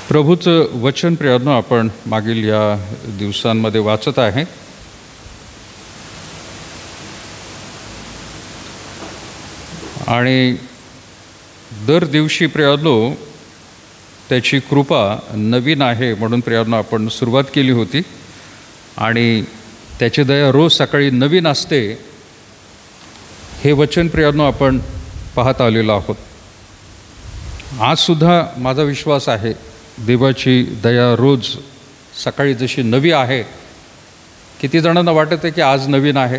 प्रभूचं वचन प्रियांनो आपण मागील या दिवसांमध्ये वाचत आहे. आणि दर दिवशी प्रियांनो त्याची कृपा नवीन आहे म्हणून प्रियांनो आपण सुरुवात केली होती. आणि त्याची दया रोज सकाळी नवीन असते हे वचन प्रियांनो आपण पाहत आलेलो आहोत. आजसुद्धा माझा विश्वास आहे देवाची दया रोज सकाळी जशी नवी आहे. किती जणांना वाटत आहे की आज नवीन आहे?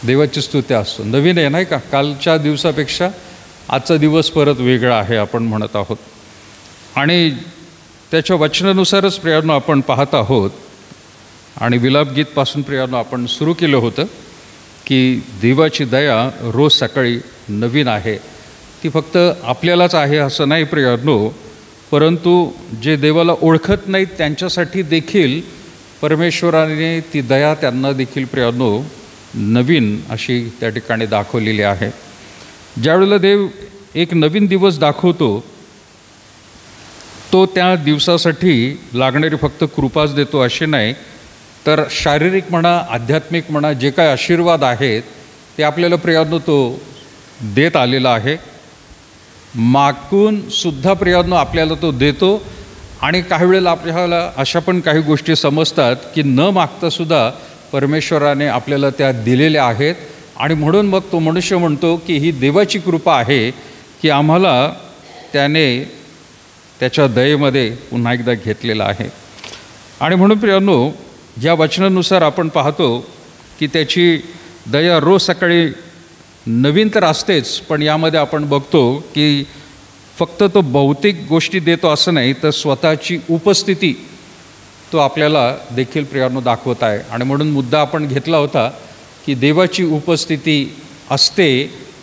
देवाची स्तुती असतो. नवीन आहे नाही का? कालच्या दिवसापेक्षा आजचा दिवस परत वेगळा आहे आपण म्हणत आहोत. आणि त्याच्या वचनानुसारच प्रियांनो आपण पाहत आहोत. आणि विलापगीतपासून प्रियांनो आपण सुरू केलं होतं की देवाची दया रोज सकाळी नवीन आहे. ती फक्त आपल्यालाच आहे असं नाही प्रियांनो, परंतु जे देवाला ओळखत नाहीत त्यांच्यासाठी देखील परमेश्वराने ती दया त्यांना देखील प्रियांनो नवीन अशी त्या ठिकाणी दाखवलेली आहे. ज्यावेळेला देव एक नवीन दिवस दाखवतो तो त्या दिवसासाठी लागणारी फक्त कृपाच देतो अशी नाही, तर शारीरिक म्हणा आध्यात्मिक म्हणा जे काय आशीर्वाद आहेत ते आपल्याला प्रियांनो तो देत आलेला आहे. मागून सुद्धा प्रियांनो आपल्याला तो देतो. आणि काही वेळेला आपल्याला अशा पण काही गोष्टी समजतात की न मागता सुद्धा परमेश्वराने आपल्याला त्या दिलेल्या आहेत. आणि म्हणून मग तो मनुष्य म्हणतो की ही देवाची कृपा आहे की आम्हाला त्याने त्याच्या दयेमध्ये पुन्हा एकदा घेतलेलं आहे. आणि म्हणून प्रियांनो या वचनानुसार आपण पाहतो की त्याची दया रोज सकाळी नवीन तर असतेच, पण यामध्ये आपण बघतो की फक्त तो भौतिक गोष्टी देतो असं नाही, तर स्वतःची उपस्थिती तो आपल्याला देखील प्रियांनो दाखवत आहे. आणि म्हणून मुद्दा आपण घेतला होता की देवाची उपस्थिती असते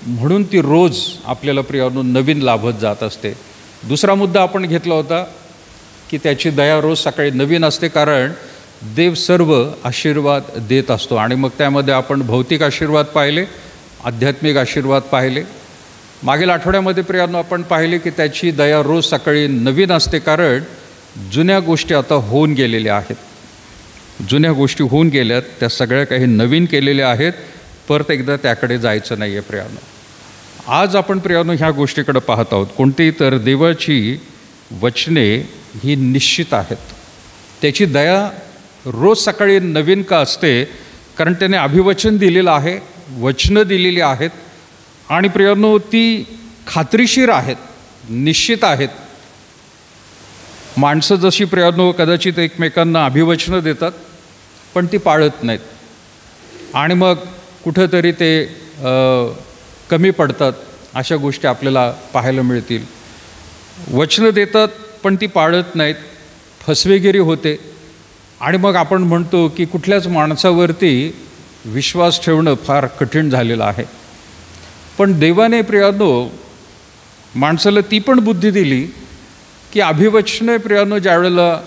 म्हणून ती रोज आपल्याला प्रियांनो नवीन लाभत जात असते. दुसरा मुद्दा आपण घेतला होता की त्याची दया रोज सकाळी नवीन असते कारण देव सर्व आशीर्वाद देत असतो. आणि मग त्यामध्ये आपण भौतिक आशीर्वाद पाहिले, आध्यात्मिक आशीर्वाद पाहिले. मागील आठवड्यामध्ये प्रियांनो आपण पाहिले की त्याची दया रोज सकाळी नवीन असते कारण जुन्या गोष्टी आता होऊन गेलेल्या आहेत. जुन्या गोष्टी होऊन गेल्यात, त्या सगळ्या काही नवीन केलेल्या आहेत. परत एकदा त्याकडे जायचं नाही आहे प्रियांनो. आज आपण प्रियांनो ह्या गोष्टीकडे पाहत आहोत. कोणती तर देवाची वचने ही निश्चित आहेत. त्याची दया रोज सकाळी नवीन का असते? कारण त्याने अभिवचन दिलेलं आहे, वचनं दिलेली आहेत. आणि प्रियांनो ती खात्रीशीर आहेत, निश्चित आहेत. माणसं जशी प्रियांनो कदाचित एकमेकांना अभिवचनं देतात पण ती पाळत नाहीत. आणि मग कुठंतरी ते कमी पडतात. अशा गोष्टी आपल्याला पाहायला मिळतील. वचनं देतात पण ती पाळत नाहीत, फसवेगिरी होते. आणि मग आपण म्हणतो की कुठल्याच माणसावरती विश्वास ठेवणं फार कठीण झालेलं आहे. पण देवाने प्रियांनो माणसाला ती पण बुद्धी दिली की अभिवचने प्रियांनो ज्यावेळेला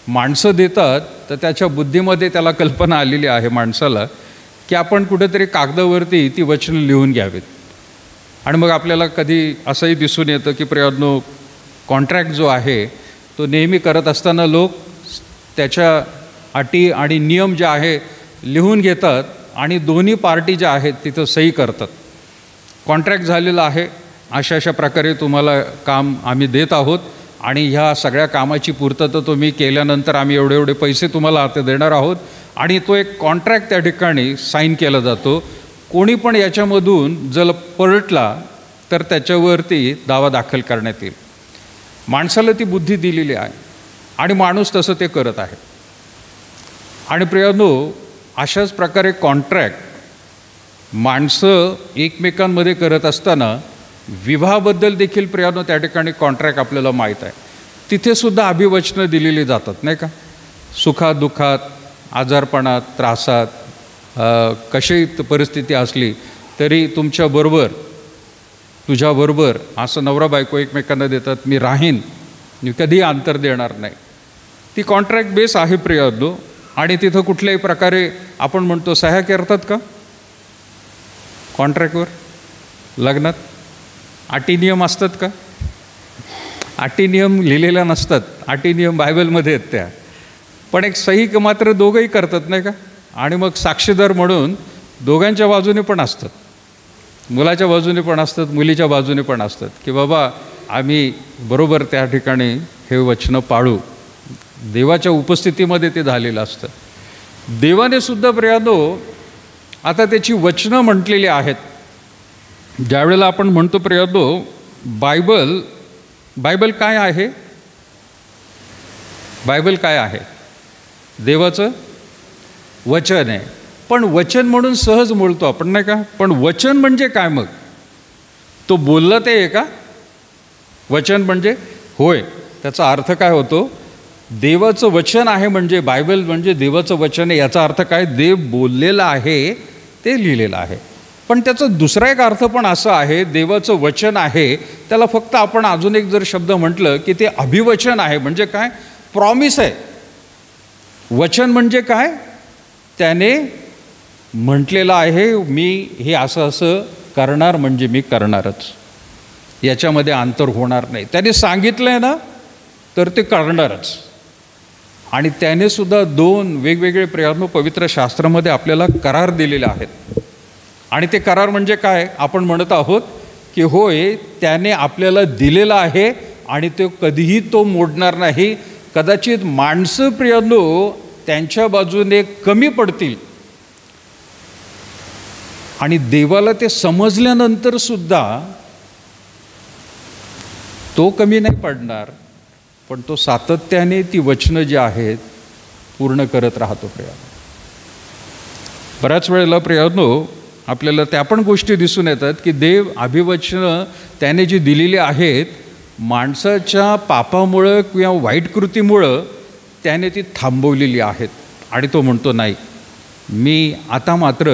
माणसं देतात तर त्याच्या बुद्धीमध्ये त्याला कल्पना आलेली आहे माणसाला की आपण कुठेतरी कागदावरती ती वचनं लिहून घ्यावीत. आणि मग आपल्याला कधी असंही दिसून येतं की प्रियांनो कॉन्ट्रॅक्ट जो आहे तो नेहमी करत असताना लोक त्याच्या अटी आणि नियम जे आहे लिहून घेतात आणि दोन्ही पार्टी ज्या आहेत तिथं सही करतात. कॉन्ट्रॅक्ट झालेलं आहे, अशा अशा प्रकारे तुम्हाला काम आम्ही देत आहोत आणि ह्या सगळ्या कामाची पूर्तता तुम्ही केल्यानंतर आम्ही एवढे एवढे पैसे तुम्हाला आता देणार आहोत. आणि तो एक कॉन्ट्रॅक्ट त्या ठिकाणी साईन केला जातो. कोणी पण याच्यामधून जर पलटला तर त्याच्यावरती दावा दाखल करण्यात येईल. माणसाला ती बुद्धी दिलेली आहे आणि माणूस तसं ते करत आहे. आणि प्रियांनो अशाच प्रकारे कॉन्ट्रॅक्ट माणसं एकमेकांमध्ये करत असताना विवाहाबद्दल देखील प्रियांनो त्या ठिकाणी कॉन्ट्रॅक्ट आपल्याला माहीत आहे. तिथेसुद्धा अभिवचनं दिलेली जातात नाही का? सुखात दुःखात, आजारपणात, त्रासात, कशी परिस्थिती असली तरी तुमच्याबरोबर, तुझ्याबरोबर असं नवरा बायको एकमेकांना देतात. मी राहीन, मी कधीही अंतर देणार नाही. ती कॉन्ट्रॅक्ट बेस आहे प्रियांनो. आणि तिथं कुठल्याही प्रकारे आपण म्हणतो सह्या करतात का कॉन्ट्रॅक्टवर? लग्नात अटी नियम असतात का? अटी नियम लिहिलेल्या नसतात, अटी नियम बायबलमध्ये आहेत त्या, पण एक सही मात्र दोघंही करतात नाही का. आणि मग साक्षीदार म्हणून दोघांच्या बाजूने पण असतात, मुलाच्या बाजूने पण असतात, मुलीच्या बाजूने पण असतात, की बाबा आम्ही बरोबर त्या ठिकाणी हे वचनं पाळू. देवाच्या उपस्थितीमध्ये ते झालेलं असतं. देवाने सुद्धा प्रियानो आता त्याची वचनं म्हटलेली आहेत. ज्यावेळेला आपण म्हणतो प्रियानो बायबल काय आहे, बायबल काय आहे, देवाचं वचन आहे. पण वचन म्हणून सहज बोलतो आपण नाही का, पण वचन म्हणजे काय मग, तो बोलला ते आहे का वचन म्हणजे? होय, त्याचा अर्थ काय होतो, देवाचं वचन आहे म्हणजे बायबल म्हणजे देवाचं वचन आहे, याचा अर्थ काय, देव बोललेलं आहे ते लिहिलेलं आहे. पण त्याचा दुसरा एक अर्थ पण असा आहे, देवाचं वचन आहे त्याला फक्त आपण अजून एक जर शब्द म्हटलं की ते अभिवचन आहे. म्हणजे काय, प्रॉमिस आहे. वचन म्हणजे काय, त्याने म्हटलेलं आहे मी हे असं असं करणार म्हणजे मी करणारच, याच्यामध्ये अंतर होणार नाही. त्याने सांगितलं आहे ना तर ते करणारच. आणि त्याने सुद्धा दोन वेगवेगळे प्रयत्न पवित्र शास्त्रामध्ये आपल्याला करार दिलेले आहेत. आणि ते करार म्हणजे काय, आपण म्हणत आहोत की होय त्याने आपल्याला दिलेला आहे आणि ते कधीही तो मोडणार नाही. कदाचित माणसं प्रियानो त्यांच्या बाजूने कमी पडतील आणि देवाला ते समजल्यानंतर सुद्धा तो कमी नाही पडणार, पण तो सातत्याने ती वचनं जी आहेत पूर्ण करत राहतो. बऱ्याच वेळेला प्रियानो आपल्याला त्या पण गोष्टी दिसून येतात की देव अभिवचनं त्याने जी दिलेली आहेत माणसाच्या पापामुळं किंवा वाईट कृतीमुळं त्याने ती थांबवलेली आहेत. आणि तो म्हणतो नाही, मी आता मात्र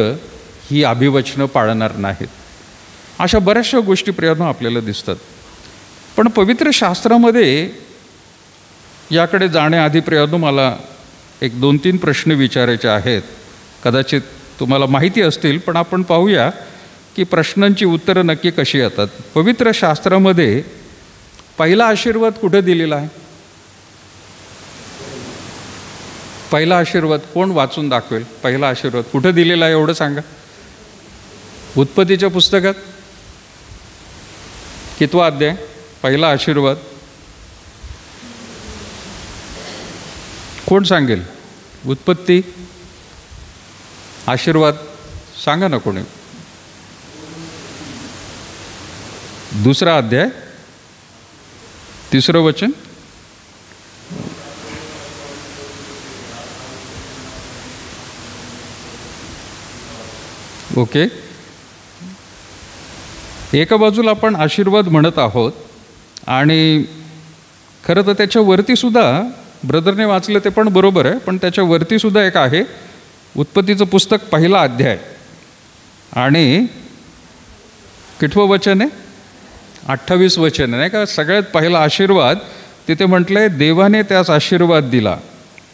ही अभिवचनं पाळणार नाहीत. अशा बऱ्याचशा गोष्टी प्रियानो आपल्याला दिसतात. पण पवित्र शास्त्रामध्ये याकडे जाण्याआधी प्रियानो मला एक 2-3 प्रश्न विचारायचे आहेत. कदाचित तुम्हाला माहिती असतील, पण आपण पाहूया की प्रश्नांची उत्तरं नक्की कशी येतात. पवित्र शास्त्रामध्ये पहिला आशीर्वाद कुठे दिलेला आहे? पहिला आशीर्वाद कोण वाचून दाखवेल? पहिला आशीर्वाद कुठे दिलेला आहे एवढं सांगा. उत्पत्तीच्या पुस्तकात कितवा अध्याय? पहिला आशीर्वाद कोण सांगेल? उत्पत्ती आशीर्वाद सांगा ना कोणी. दुसरा अध्याय 3रं वचन. ओके, एका बाजूला आपण आशीर्वाद म्हणत आहोत आणि खरं तर त्याच्यावरती सुद्धा ब्रदरने वाचलं ते पण बरोबर आहे, पण त्याच्यावरती सुद्धा एक आहे उत्पत्तीचं पुस्तक पहिला अध्याय आणि कितवं वचन आहे? 28 वचन आहे नाही का. सगळ्यात पहिला आशीर्वाद तिथे म्हटलं आहे देवाने त्यास आशीर्वाद दिला.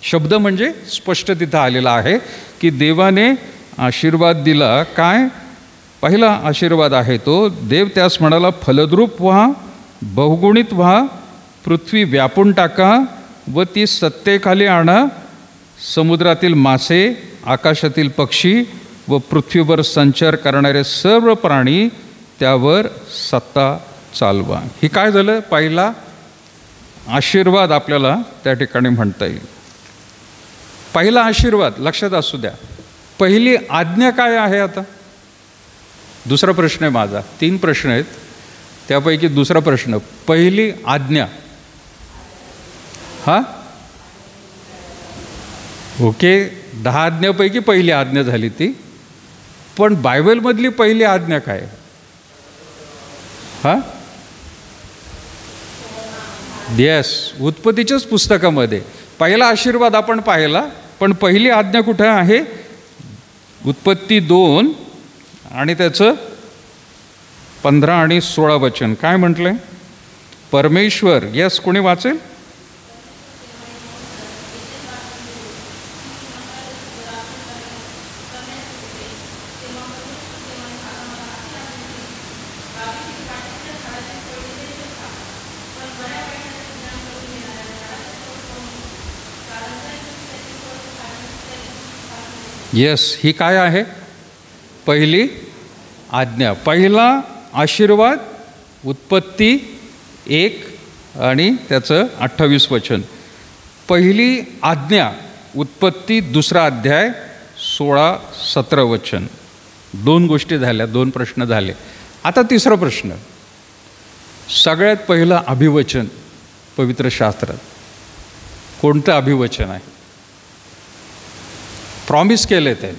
शब्द म्हणजे स्पष्ट तिथं आलेला आहे की देवाने आशीर्वाद दिला. काय पहिला आशीर्वाद आहे तो, देव त्यास म्हणाला फलद्रूप व्हा, बहुगुणित व्हा, पृथ्वी व्यापून टाका व ती सत्तेखाली आणा, समुद्रातील मासे, आकाशातील पक्षी व पृथ्वीवर संचार करणारे सर्व प्राणी त्यावर सत्ता चालवा. ही काय झालं? पहिला आशीर्वाद आपल्याला त्या ठिकाणी म्हणता येईल. पहिला आशीर्वाद लक्षात असू द्या. पहिली आज्ञा काय आहे? आता दुसरा प्रश्न आहे माझा. 3 प्रश्न आहेत, त्यापैकी दुसरा प्रश्न, पहिली आज्ञा. हा ओके, 10 आज्ञापैकी पहिली आज्ञा झाली ती. पण बायबलमधली पहिली आज्ञा काय? हा येस, उत्पत्तीच्याच पुस्तकामध्ये पहिला आशीर्वाद आपण पाहिला, पण पहिली आज्ञा कुठे आहे? उत्पत्ती 2 आणि त्याचं 15 आणि 16 वचन. काय म्हटलंय? परमेश्वर, येस कोणी वाचेल? येस, ही काय आहे? पहिली आज्ञा. पहिला आशीर्वाद उत्पत्ती 1 आणि त्याचं 28 वचन. पहिली आज्ञा उत्पत्ती 2 अध्याय 16-17 वचन. 2 गोष्टी झाल्या, 2 प्रश्न झाले. आता तिसरा प्रश्न. सगळ्यात पहिलं अभिवचन पवित्र शास्त्रात कोणतं अभिवचन आहे? प्रॉमिस केले ते.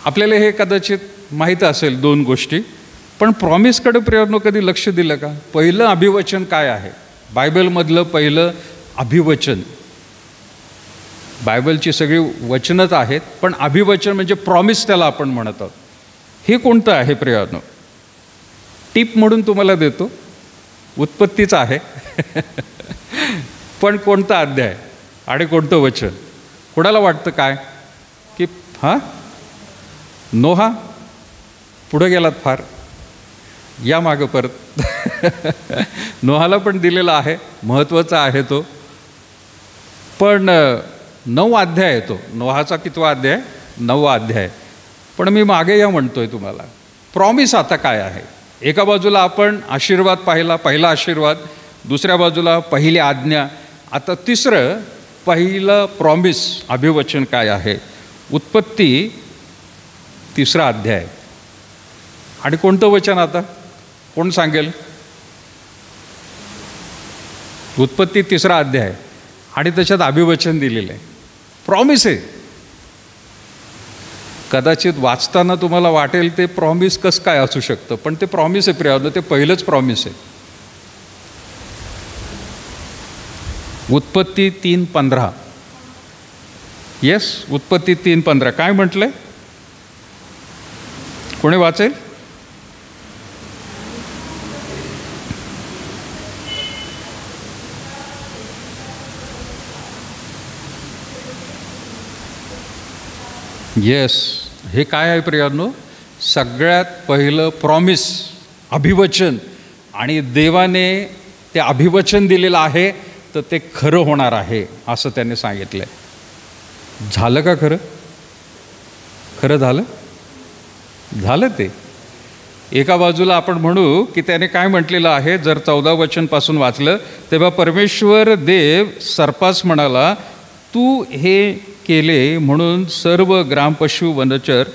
आपल्याला हे कदाचित माहीत असेल 2 गोष्टी, पण प्रॉमिसकडे प्रियानो कधी लक्ष दिलं का? पहिलं अभिवचन काय आहे? बायबलमधलं पहिलं अभिवचन. बायबलची सगळी वचनच आहेत, पण अभिवचन म्हणजे प्रॉमिस त्याला आपण म्हणत आहोत. हे कोणतं आहे प्रियानो? टिप म्हणून तुम्हाला देतो, उत्पत्तीचं आहे. पण कोणता अध्याय आणि कोणतं वचन? कोणाला वाटतं काय की नोहा? पुढं गेलात फार, या मागं परत. नोहाला पण दिलेला आहे, महत्त्वाचा आहे तो. पण 9 अध्याय आहे तो. नोहाचा कितवा अध्याय? 9वा अध्याय. पण मी मागे या म्हणतोय तुम्हाला, प्रॉमिस आता काय आहे? एका बाजूला आपण आशीर्वाद पाहिला, पहिला आशीर्वाद. दुसऱ्या बाजूला पहिली आज्ञा. आता तिसरं पहिलं प्रॉमिस अभिवचन काय आहे? उत्पत्ती 3 अध्याय. आणि कोणतं वचन आता? कोण सांगेल? उत्पत्ती 3 अध्याय आणि त्याच्यात अभिवचन दिलेलं आहे, प्रॉमिस आहे. कदाचित वाचताना तुम्हाला वाटेल ते प्रॉमिस कसं काय असू शकतं, पण ते प्रॉमिस आहे प्रियानो, ते पहिलंच प्रॉमिस आहे. उत्पत्ती 3:15. येस, उत्पत्ती 3:15 काय म्हटलंय? कोणी वाचेल? येस, हे काय आहे प्रियानो? सगळ्यात पहिलं प्रॉमिस, अभिवचन. आणि देवाने ते अभिवचन दिलेलं आहे तर ते खरं होणार आहे असं त्याने सांगितलं आहे. झालं का खरं? खरं झालं? झालं ते. एका बाजूला आपण म्हणू की त्याने काय म्हटलेलं आहे, जर 14 वचनपासून वाचलं, तेव्हा परमेश्वर देव सर्पास म्हणाला, तू हे केले म्हणून सर्व ग्रामपशु वनचर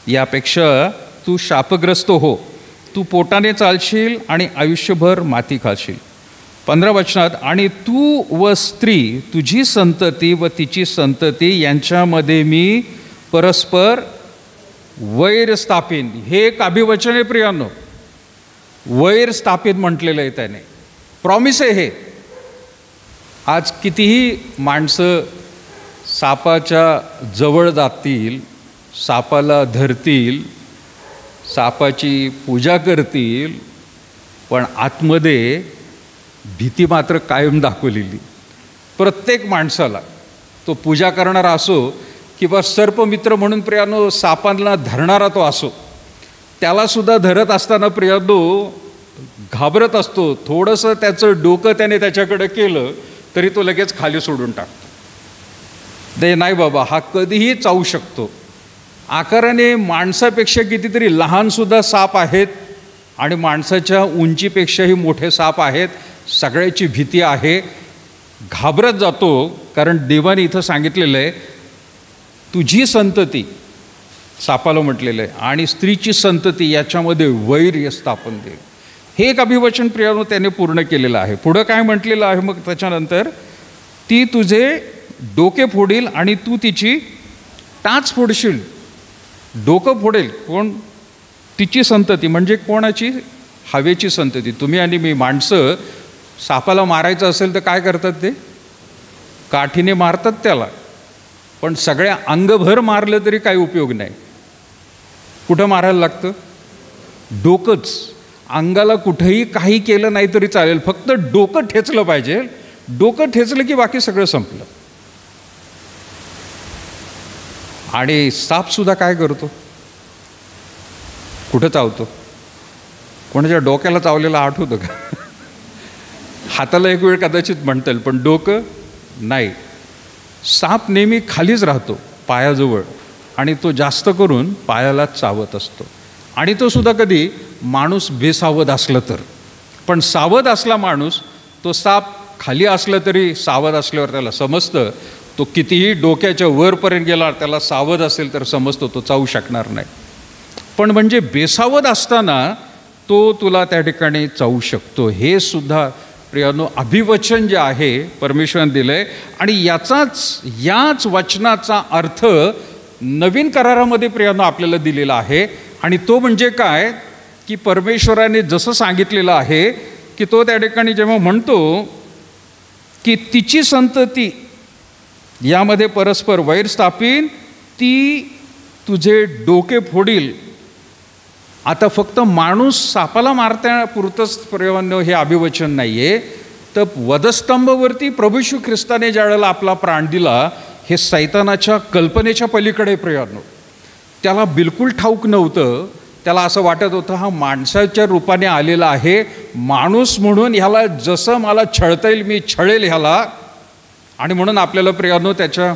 यापेक्षा तू शापग्रस्त हो. तू पोटाने चालशील आणि आयुष्यभर माती खाशील. 15 वचनात, आणि तू व स्त्री, तुझी संतती व तिची संतती यांच्यामध्ये मी परस्पर वैर स्थापीन. हे एक अभिवचन आहे प्रियानो. वैर स्थापित म्हटलेलं आहे त्याने, प्रॉमिस आहे हे. आज कितीही माणसं सापाच्या जवळ जातील, सापाला धरतील, सापाची पूजा करतील, पण आतमध्ये भीती मात्र कायम दाखवलेली. प्रत्येक माणसाला, तो पूजा करणारा असो किंवा सर्पमित्र म्हणून प्रियानो सापांना धरणारा तो असो, त्यालासुद्धा धरत असताना प्रियानो घाबरत असतो. थोडंसं त्याचं डोकं त्याने त्याच्याकडे केलं तरी तो लगेच खाली सोडून टाकतो. ते नाही बाबा, हा कधीही चावू शकतो. आकाराने माणसापेक्षा कितीतरी लहानसुद्धा साप आहेत आणि माणसाच्या उंचीपेक्षाही मोठे साप आहेत. सगळ्याची भीती आहे, घाबरत जातो. कारण देवाने इथं सांगितलेलं आहे, तुझी संतती, सापाला म्हटलेलं आहे, आणि स्त्रीची संतती याच्यामध्ये वैर स्थापन देईल. हे एक अभिवचन प्रियानो त्याने पूर्ण केलेलं आहे. पुढं काय म्हटलेलं आहे मग त्याच्यानंतर? ती तुझे डोके फोडील आणि तू तिची टाच फोडशील. डोकं फोडेल कोण? तिची संतती. म्हणजे कोणाची? हवेची संतती. तुम्ही आणि मी माणसं सापाला मारायचं असेल तर काय करतात? ते काठीने मारतात त्याला, पण सगळ्या अंगभर मारलं तरी काही उपयोग नाही. कुठं मारायला लागतं? डोकंच. अंगाला कुठंही काही केलं नाही तरी चालेल, फक्त डोकं ठेचलं पाहिजे. डोकं ठेचलं की बाकी सगळं संपलं. आणि सापसुद्धा काय करतो? कुठं चावतो? कोणाच्या डोक्याला चावलेला आठवतं का? हाताला एक वेळ कदाचित म्हणता येईल, पण डोकं नाही. साप नेहमी खालीच राहतो, पायाजवळ. आणि तो जास्त करून पायाला चावत असतो. आणि तो सुद्धा कधी माणूस बेसावध असलं तर. पण सावध असला माणूस, तो साप खाली असलं तरी सावध असल्यावर त्याला समजतं. तो कितीही डोक्याच्या वरपर्यंत गेला, त्याला सावध असेल तर समजतो तो चावू शकणार नाही. पण म्हणजे बेसावध असताना तो तुला त्या ठिकाणी चावू शकतो. हे सुद्धा प्रियानो अभिवचन जे आहे परमेश्वराने दिलं आहे. आणि याच वचनाचा अर्थ नवीन करारामध्ये प्रियानो आपल्याला दिलेला आहे. आणि तो म्हणजे काय की परमेश्वराने जसं सांगितलेलं आहे की तो त्या ठिकाणी जेव्हा म्हणतो की तिची संतती यामध्ये परस्पर वैर स्थापीन, ती तुझे डोके फोडील. आता फक्त माणूस सापाला मारण्यापुरतंच प्रियानो हे अभिवचन नाही आहे, तर वधस्तंभावरती प्रभू येशू ख्रिस्ताने ज्यावेळेला आपला प्राण दिला, हे सैतानाच्या कल्पनेच्या पलीकडे प्रियानो. त्याला बिलकुल ठाऊक नव्हतं. त्याला असं वाटत होतं हा माणसाच्या रूपाने आलेला आहे, माणूस म्हणून ह्याला जसं मला छळता येईल मी छळेल ह्याला. आणि म्हणून आपल्याला प्रियानो त्याच्या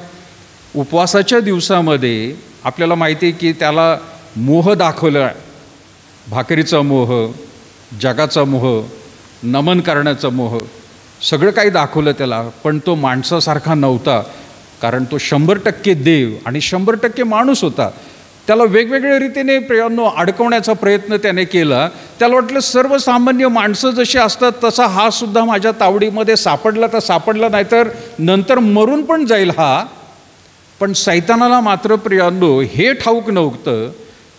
उपवासाच्या दिवसामध्ये आपल्याला माहिती आहे की त्याला मोह दाखवला. भाकरीचा मोह, जगाचा मोह, नमन करण्याचा मोह, सगळं काही दाखवलं त्याला. पण तो माणसासारखा नव्हता, कारण तो 100% देव आणि 100% माणूस होता. त्याला वेगवेगळ्या रीतीने प्रियानो अडकवण्याचा प्रयत्न त्याने केला. त्याला वाटलं सर्वसामान्य माणसं जशी असतात तसा हा सुद्धा माझ्या तावडीमध्ये सापडला तर सापडला, नाही तर नंतर मरून पण जाईल हा. पण सैतानाला मात्र प्रियानो हे ठाऊक नव्हतं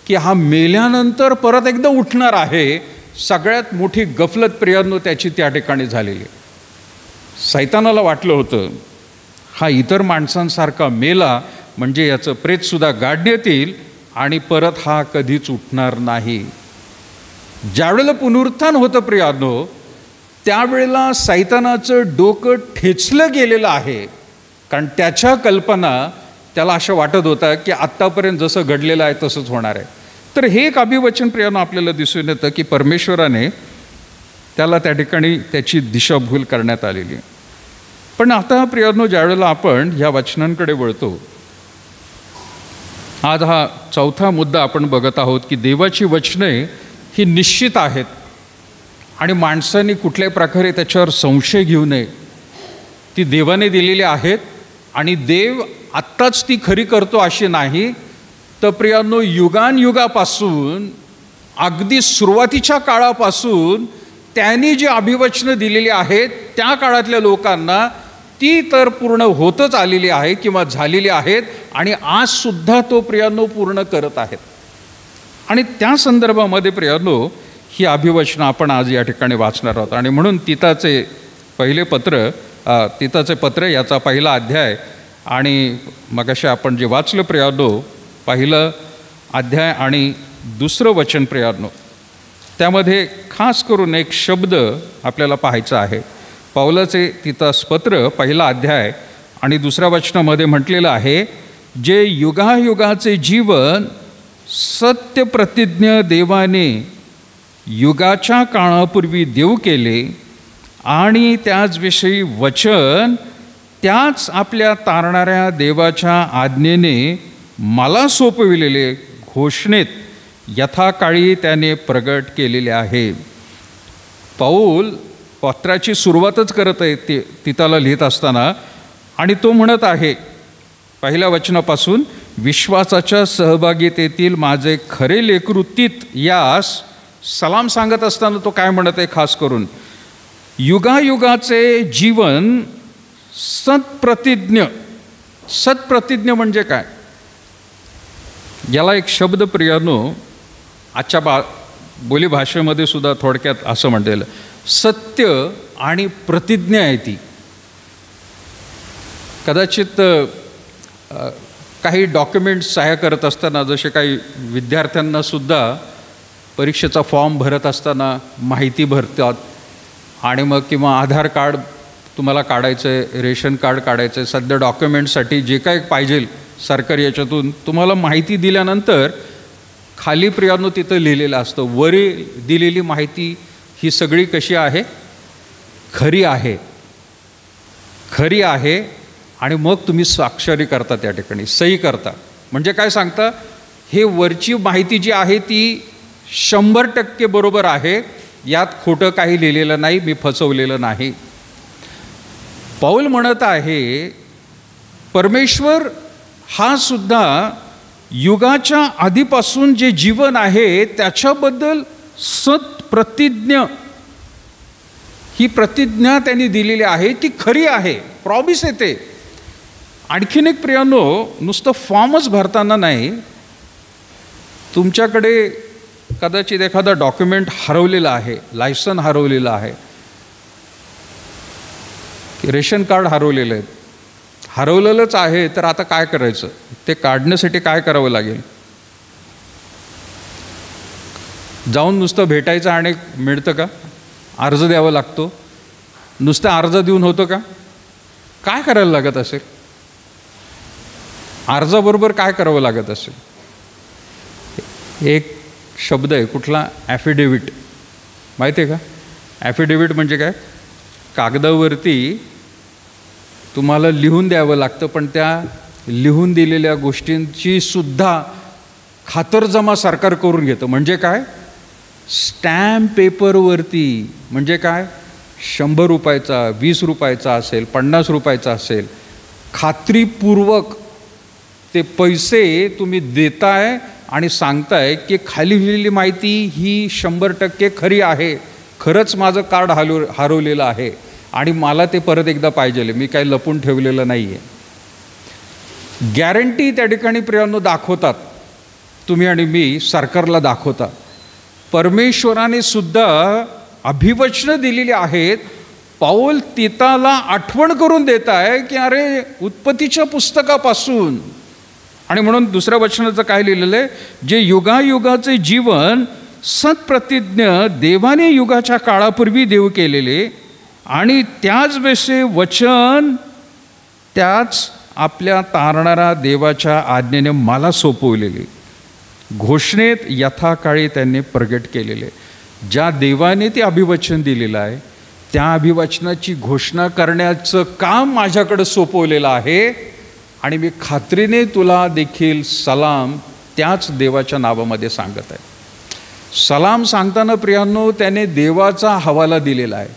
की हा मेल्यानंतर परत एकदा उठणार आहे. सगळ्यात मोठी गफलत प्रियानो त्याची त्या ठिकाणी झालेली. सैतानाला वाटलं होतं हा इतर माणसांसारखा मेला म्हणजे याचं प्रेतसुद्धा गाडण्यात येईल आणि परत हा कधीच उठणार नाही. ज्यावेळेला पुनरुत्थान होतं प्रियानो, त्यावेळेला सैतानाचं डोकं ठेचलं गेलेलं आहे. कारण त्याच्या कल्पना त्याला असं वाटत होतं की आत्तापर्यंत जसं घडलेलं आहे तसंच होणार आहे. तर हे एक अभिवचन प्रियानो आपल्याला दिसून येतं की परमेश्वराने त्याला त्या ठिकाणी त्याची दिशाभूल करण्यात आलेली आहे. पण आता प्रियानो ज्यावेळेला आपण ह्या वचनांकडे वळतो, आज हा चौथा मुद्दा आपण बघत आहोत की देवाची वचने ही निश्चित आहेत आणि माणसांनी कुठल्याही प्रकारे त्याच्यावर संशय घेऊ नये. ती देवाने दिलेली आहेत आणि देव आत्ताच ती खरी करतो अशी नाही, तर प्रियानो युगानयुगापासून अगदी सुरुवातीच्या काळापासून त्यांनी जी अभिवचनं दिलेली आहेत त्या काळातल्या लोकांना ती तर पूर्ण होतच आलेली आहे किंवा झालेली आहेत आणि आजसुद्धा तो प्रियानो पूर्ण करत आहेत. आणि त्या संदर्भामध्ये प्रियानो ही अभिवचनं आपण आज या ठिकाणी वाचणार आहोत. आणि म्हणून तीताचे पत्र याचा पहिला अध्याय आणि मगाशी आपण जे वाचलं प्रियानो, पहिलं अध्याय आणि दुसरं वचन प्रियानो, त्यामध्ये खास करून एक शब्द आपल्याला पाहायचा आहे. पौलाचे तीतस पत्र पहिला अध्याय आणि दुसऱ्या वचनामध्ये म्हटलेलं आहे, जे युगायुगाचे जीवन सत्य प्रतिज्ञ देवाने युगाच्या काळापूर्वी देव केले आणि त्याचविषयी वचन त्याच आपल्या तारणाऱ्या देवाच्या आज्ञेने मला सोपविलेले घोषणेत यथाकाळी त्याने प्रगट केलेले आहे. पौल पत्राची सुरुवातच करत आहे तीताला लिहित असताना आणि तो म्हणत आहे पहिल्या वचनापासून, विश्वासाच्या सहभागितेतील माझे खरे लेकरू तीत यास सलाम सांगत असताना तो काय म्हणत आहे, खास करून युगायुगाचे जीवन सत्प्रतिज्ञ म्हणजे काय, याला एक शब्द प्रियानो आजच्या बोलीभाषेमध्ये सुद्धा थोडक्यात असं म्हणलेलं, सत्य आणि प्रतिज्ञा आहे ती. कदाचित काही डॉक्युमेंट्स सह्या करत असताना, जसे काही विद्यार्थ्यांना सुद्धा परीक्षेचा फॉर्म भरत असताना माहिती भरतात आणि मग किंवा आधार कार्ड तुम्हाला काढायचं आहे, रेशन कार्ड काढायचं आहे, सध्या डॉक्युमेंटसाठी जे काय पाहिजे सरकारी याच्यातून तुम्हाला माहिती दिल्यानंतर खाली प्रियानो तिथं लिहिलेलं असतं, वरी दिलेली माहिती ही सगळी कशी आहे, खरी आहे आणि मग तुम्ही स्वाक्षरी करता, त्या ठिकाणी सही करता. म्हणजे काय सांगता, हे वरची माहिती जी आहे ती 100% बरोबर आहे, यात खोटं काही लिहिलेलं नाही, मी फसवलेलं नाही. पौल म्हणत आहे परमेश्वर हा सुद्धा युगाच्या आधीपासून जे जीवन आहे त्याच्याबद्दल प्रतिज्ञा, ही प्रतिज्ञा त्यांनी दिलेली आहे, ती खरी आहे, प्रॉमिस येते. आणखीन एक प्रियांनो, नुसतं फॉर्मच भरताना नाही, तुमच्याकडे कदाचित एखादा डॉक्युमेंट हरवलेला आहे, लायसन हरवलेलं आहे, रेशन कार्ड हरवलेलं आहे, हरवलेलंच आहे, तर आता काय करायचं? ते काढण्यासाठी काय करावं लागेल? जाऊन नुसतं भेटायचं आणि मिळतं का? अर्ज द्यावा लागतो. नुसतं अर्ज देऊन होतं का? काय करायला लागत असेल? अर्जाबरोबर काय करावं लागत असेल? एक शब्द आहे कुठला, ॲफिडेव्हिट, माहिती आहे का? ॲफिडेव्हिट म्हणजे काय? कागदावरती तुम्हाला लिहून द्यावं लागतं, पण त्या लिहून दिलेल्या गोष्टींची सुद्धा खातरजमा सरकार करून घेतं. म्हणजे काय? स्टॅम्प पेपरवरती, म्हणजे काय? 100 रुपयाचा, 20 रुपयाचा असेल, 50 रुपयाचा असेल, खात्रीपूर्वक ते पैसे तुम्ही देताय आणि सांगताय की खाली लिहिलेली माहिती ही 100% खरी आहे, खरंच माझं कार्ड हरवलेलं आहे आणि मला ते परत एकदा पाहिजे, मी काही लपून ठेवलेलं नाही आहे. गॅरंटी त्या ठिकाणी प्रियांनो दाखवतात तुम्ही आणि मी, सरकारला दाखवतात. परमेश्वराने सुद्धा अभिवचनं दिलेली आहेत. पौल तिताला आठवण करून देत आहे की अरे उत्पत्तीच्या पुस्तकापासून, आणि म्हणून दुसऱ्या वचनाचं काय लिहिलेलं आहे, जे युगायुगाचे जीवन सत्प्रतिज्ञ देवाने युगाच्या काळापूर्वी देव केलेले आणि त्याच वेळेचे वचन त्याच आपल्या तारणाऱ्या देवाच्या आज्ञेने मला सोपवलेले, घोषणेत यथाकाळी त्यांनी प्रगट केलेले. ज्या देवाने ते अभिवचन दिलेलं आहे त्या अभिवचनाची घोषणा करण्याचं काम माझ्याकडे सोपवलेलं आहे आणि मी खात्रीने तुला देखील सलाम त्याच देवाच्या नावामध्ये सांगत आहे. सलाम सांगताना प्रियांनो त्याने देवाचा हवाला दिलेला आहे,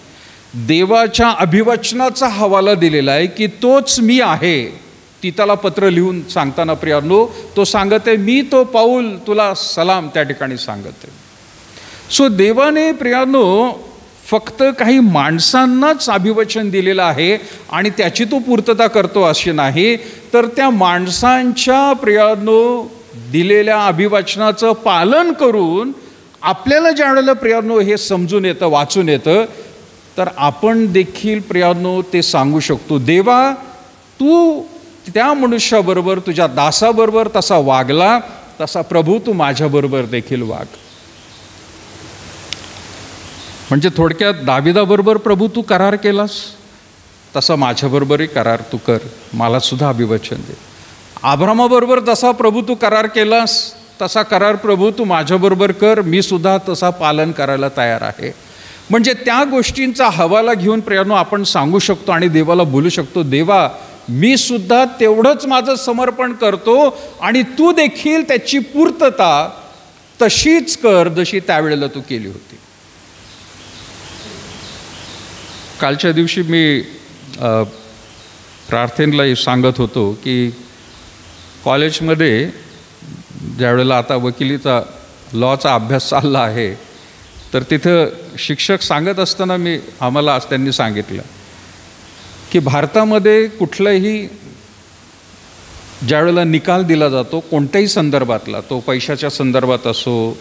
देवाच्या अभिवचनाचा हवाला दिलेला आहे की तोच मी आहे. तिताला पत्र लिहून सांगताना प्रियांनो तो सांगत आहे, मी तो पौल तुला सलाम त्या ठिकाणी सांगत आहे. सो देवाने प्रियांनो फक्त काही माणसांनाच अभिवचन दिलेलं आहे आणि त्याची तो पूर्तता करतो अशी नाही, तर त्या माणसांच्या प्रियांनो दिलेल्या अभिवचनाचं पालन करून आपल्याला ज्या वेळेला प्रियांनो हे समजून येतं, वाचून येतं, तर आपण देखील प्रियांनो ते सांगू शकतो, देवा तू त्या मनुष्याबरोबर, तुझ्या दासाबरोबर तसा वागला, तसा प्रभू तू माझ्याबरोबर देखील वाग. म्हणजे थोडक्यात दाविदाबरोबर प्रभू तू करार केलास, तसा माझ्याबरोबरही करार तू कर, मला सुद्धा अभिवचन दे. अब्रामाबरोबर जसा प्रभू तू करार केलास तसा करार प्रभू तू माझ्याबरोबर कर, मी सुद्धा तसा पालन करायला तयार आहे. म्हणजे त्या गोष्टींचा हवाला घेऊन प्रियांनो आपण सांगू शकतो आणि देवाला बोलू शकतो, देवा मी सुद्धा तेवढंच माझं समर्पण करतो आणि तू देखील त्याची पूर्तता तशीच कर जशी त्यावेळेला तू केली होती. कालच्या दिवशी मी प्रार्थनेला सांगत होतो की कॉलेजमध्ये ज्यावेळेला आता वकिलीचा लॉचा अभ्यास चालला आहे, तर तिथं शिक्षक सांगत असताना आम्हाला आज त्यांनी सांगितलं की भारतामध्ये कुठलाही ज्यावेळेला निकाल दिला जातो कोणत्याही संदर्भातला, तो पैशाच्या संदर्भात असो,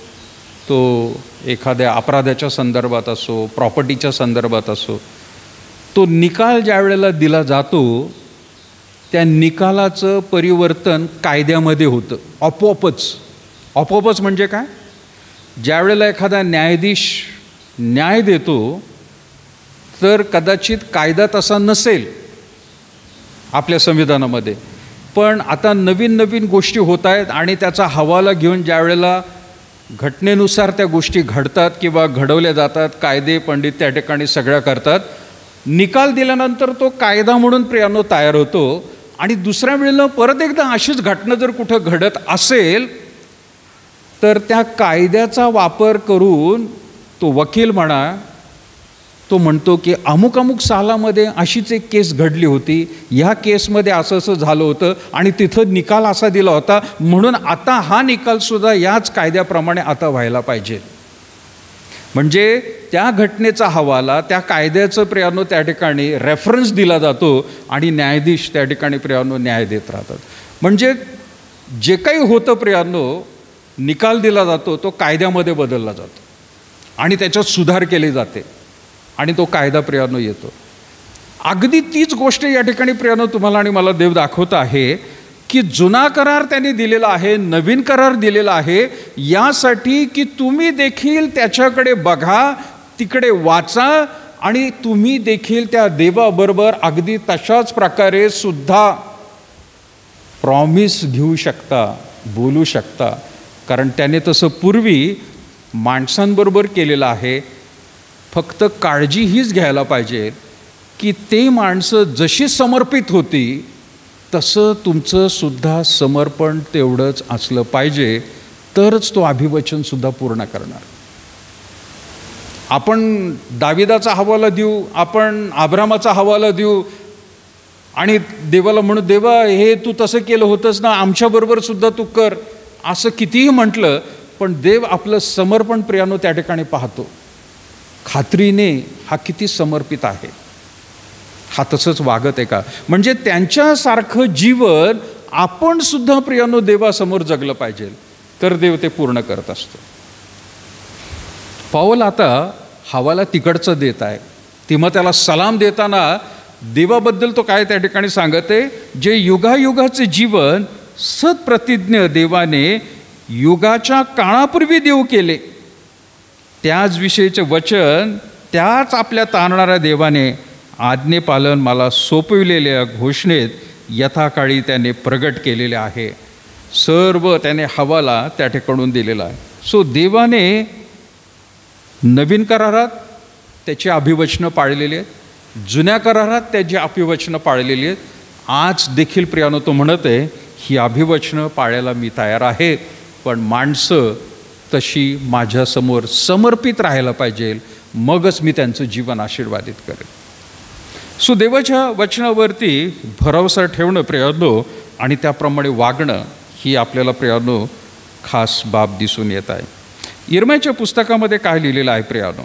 तो एखाद्या अपराधाच्या संदर्भात असो, प्रॉपर्टीच्या संदर्भात असो, तो निकाल ज्या वेळेला दिला जातो त्या निकालाचं परिवर्तन कायद्यामध्ये होतं आपोआपच. म्हणजे काय? ज्या वेळेला एखादा न्यायाधीश न्याय देतो तर कदाचित कायदा तसा नसेल आपल्या संविधानामध्ये, पण आता नवीन नवीन गोष्टी होत आहेत आणि त्याचा हवाला घेऊन ज्या वेळेला घटनेनुसार त्या गोष्टी घडतात किंवा घडवल्या जातात, कायदे पंडित त्या ठिकाणी सगळ्या करतात, निकाल दिल्यानंतर तो कायदा म्हणून प्रियांनो तयार होतो आणि दुसऱ्या वेळेला परत एकदा अशीच घटना जर कुठं घडत असेल तर त्या कायद्याचा वापर करून तो वकील म्हणा, तो म्हणतो की अमुक अमुक सालामध्ये अशीच एक केस घडली होती, ह्या केसमध्ये असं असं झालं होतं आणि तिथं निकाल असा दिला होता, म्हणून आता हा निकालसुद्धा याच कायद्याप्रमाणे आता व्हायला पाहिजे. म्हणजे त्या घटनेचा हवाला, त्या कायद्याचं प्रियानो त्या ठिकाणी रेफरन्स दिला जातो आणि न्यायाधीश त्या ठिकाणी प्रियानो न्याय देत राहतात. म्हणजे जे काही होतं प्रियानो, निकाल दिला जातो तो कायद्यामध्ये बदलला जातो आणि त्याच्यात सुधार केले जाते आणि तो कायदा प्रियानो येतो. अगदी तीच गोष्ट या ठिकाणी प्रियानो तुम्हाला आणि मला देव दाखवत आहे की जुना करार त्यांनी दिलेला आहे, नवीन करार दिलेला आहे, यासाठी की तुम्ही देखील त्याच्याकडे बघा, तिकडे वाचा आणि तुम्ही देखील त्या देवाबरोबर अगदी तशाच प्रकारे सुद्धा प्रॉमिस घेऊ शकता, बोलू शकता. कारण त्याने तसं पूर्वी माणसांबरोबर केलेलं आहे. फक्त काळजी हीच घ्यायला पाहिजे की ते माणसं जशी समर्पित होती तसं तुमचं सुद्धा समर्पण तेवढंच असलं पाहिजे, तरच तो अभिवचनसुद्धा पूर्ण करणार. आपण दाविदाचा हवाला देऊ, आपण अब्रामाचा हवाला देऊ आणि देवाला म्हणू, देवा हे तू तसं केलं होतंस ना, आमच्याबरोबर सुद्धा तू कर, असं कितीही म्हटलं पण देव आपलं समर्पण प्रियानो त्या ठिकाणी पाहतो. खात्रीने हा किती समर्पित आहे, हा तसंच वागत आहे का. म्हणजे त्यांच्यासारखं जीवन आपण सुद्धा प्रियानो देवासमोर जगलं पाहिजे, तर देव ते पूर्ण करत असतो. पौल आता हवाला तिकडचं देत आहे. तिमोथेला सलाम देताना देवाबद्दल तो काय त्या ठिकाणी सांगत आहे, जे युगायुगाचे जीवन सत्प्रतिज्ञ देवाने युगाच्या काळापूर्वी देव केले, त्याच विषयीचे वचन त्याच आपल्या तारणाऱ्या देवाने आज्ञेपालन मला सोपविलेल्या घोषणेत यथाकाळी त्याने प्रगट केलेले आहे. सर्व त्याने हवाला त्या ठिकाणून दिलेला आहे. सो देवाने नवीन करारात त्याची अभिवचनं पाळलेली आहेत, जुन्या करारात त्याची अभिवचनं पाळलेली आहेत. आज देखील प्रियानो तो म्हणत आहे ही अभिवचनं पाळायला मी तयार आहे, पण माणसं तशी माझ्यासमोर समर्पित राहायला पाहिजे, मगच मी त्यांचं जीवन आशीर्वादित करेन. सो देवाच्या वचनावरती भरवसा ठेवणं प्रियानो आणि त्याप्रमाणे वागणं ही आपल्याला प्रियानो खास बाब दिसून येत आहे. यिर्मयाच्या पुस्तकामध्ये काय लिहिलेलं आहे प्रियानो,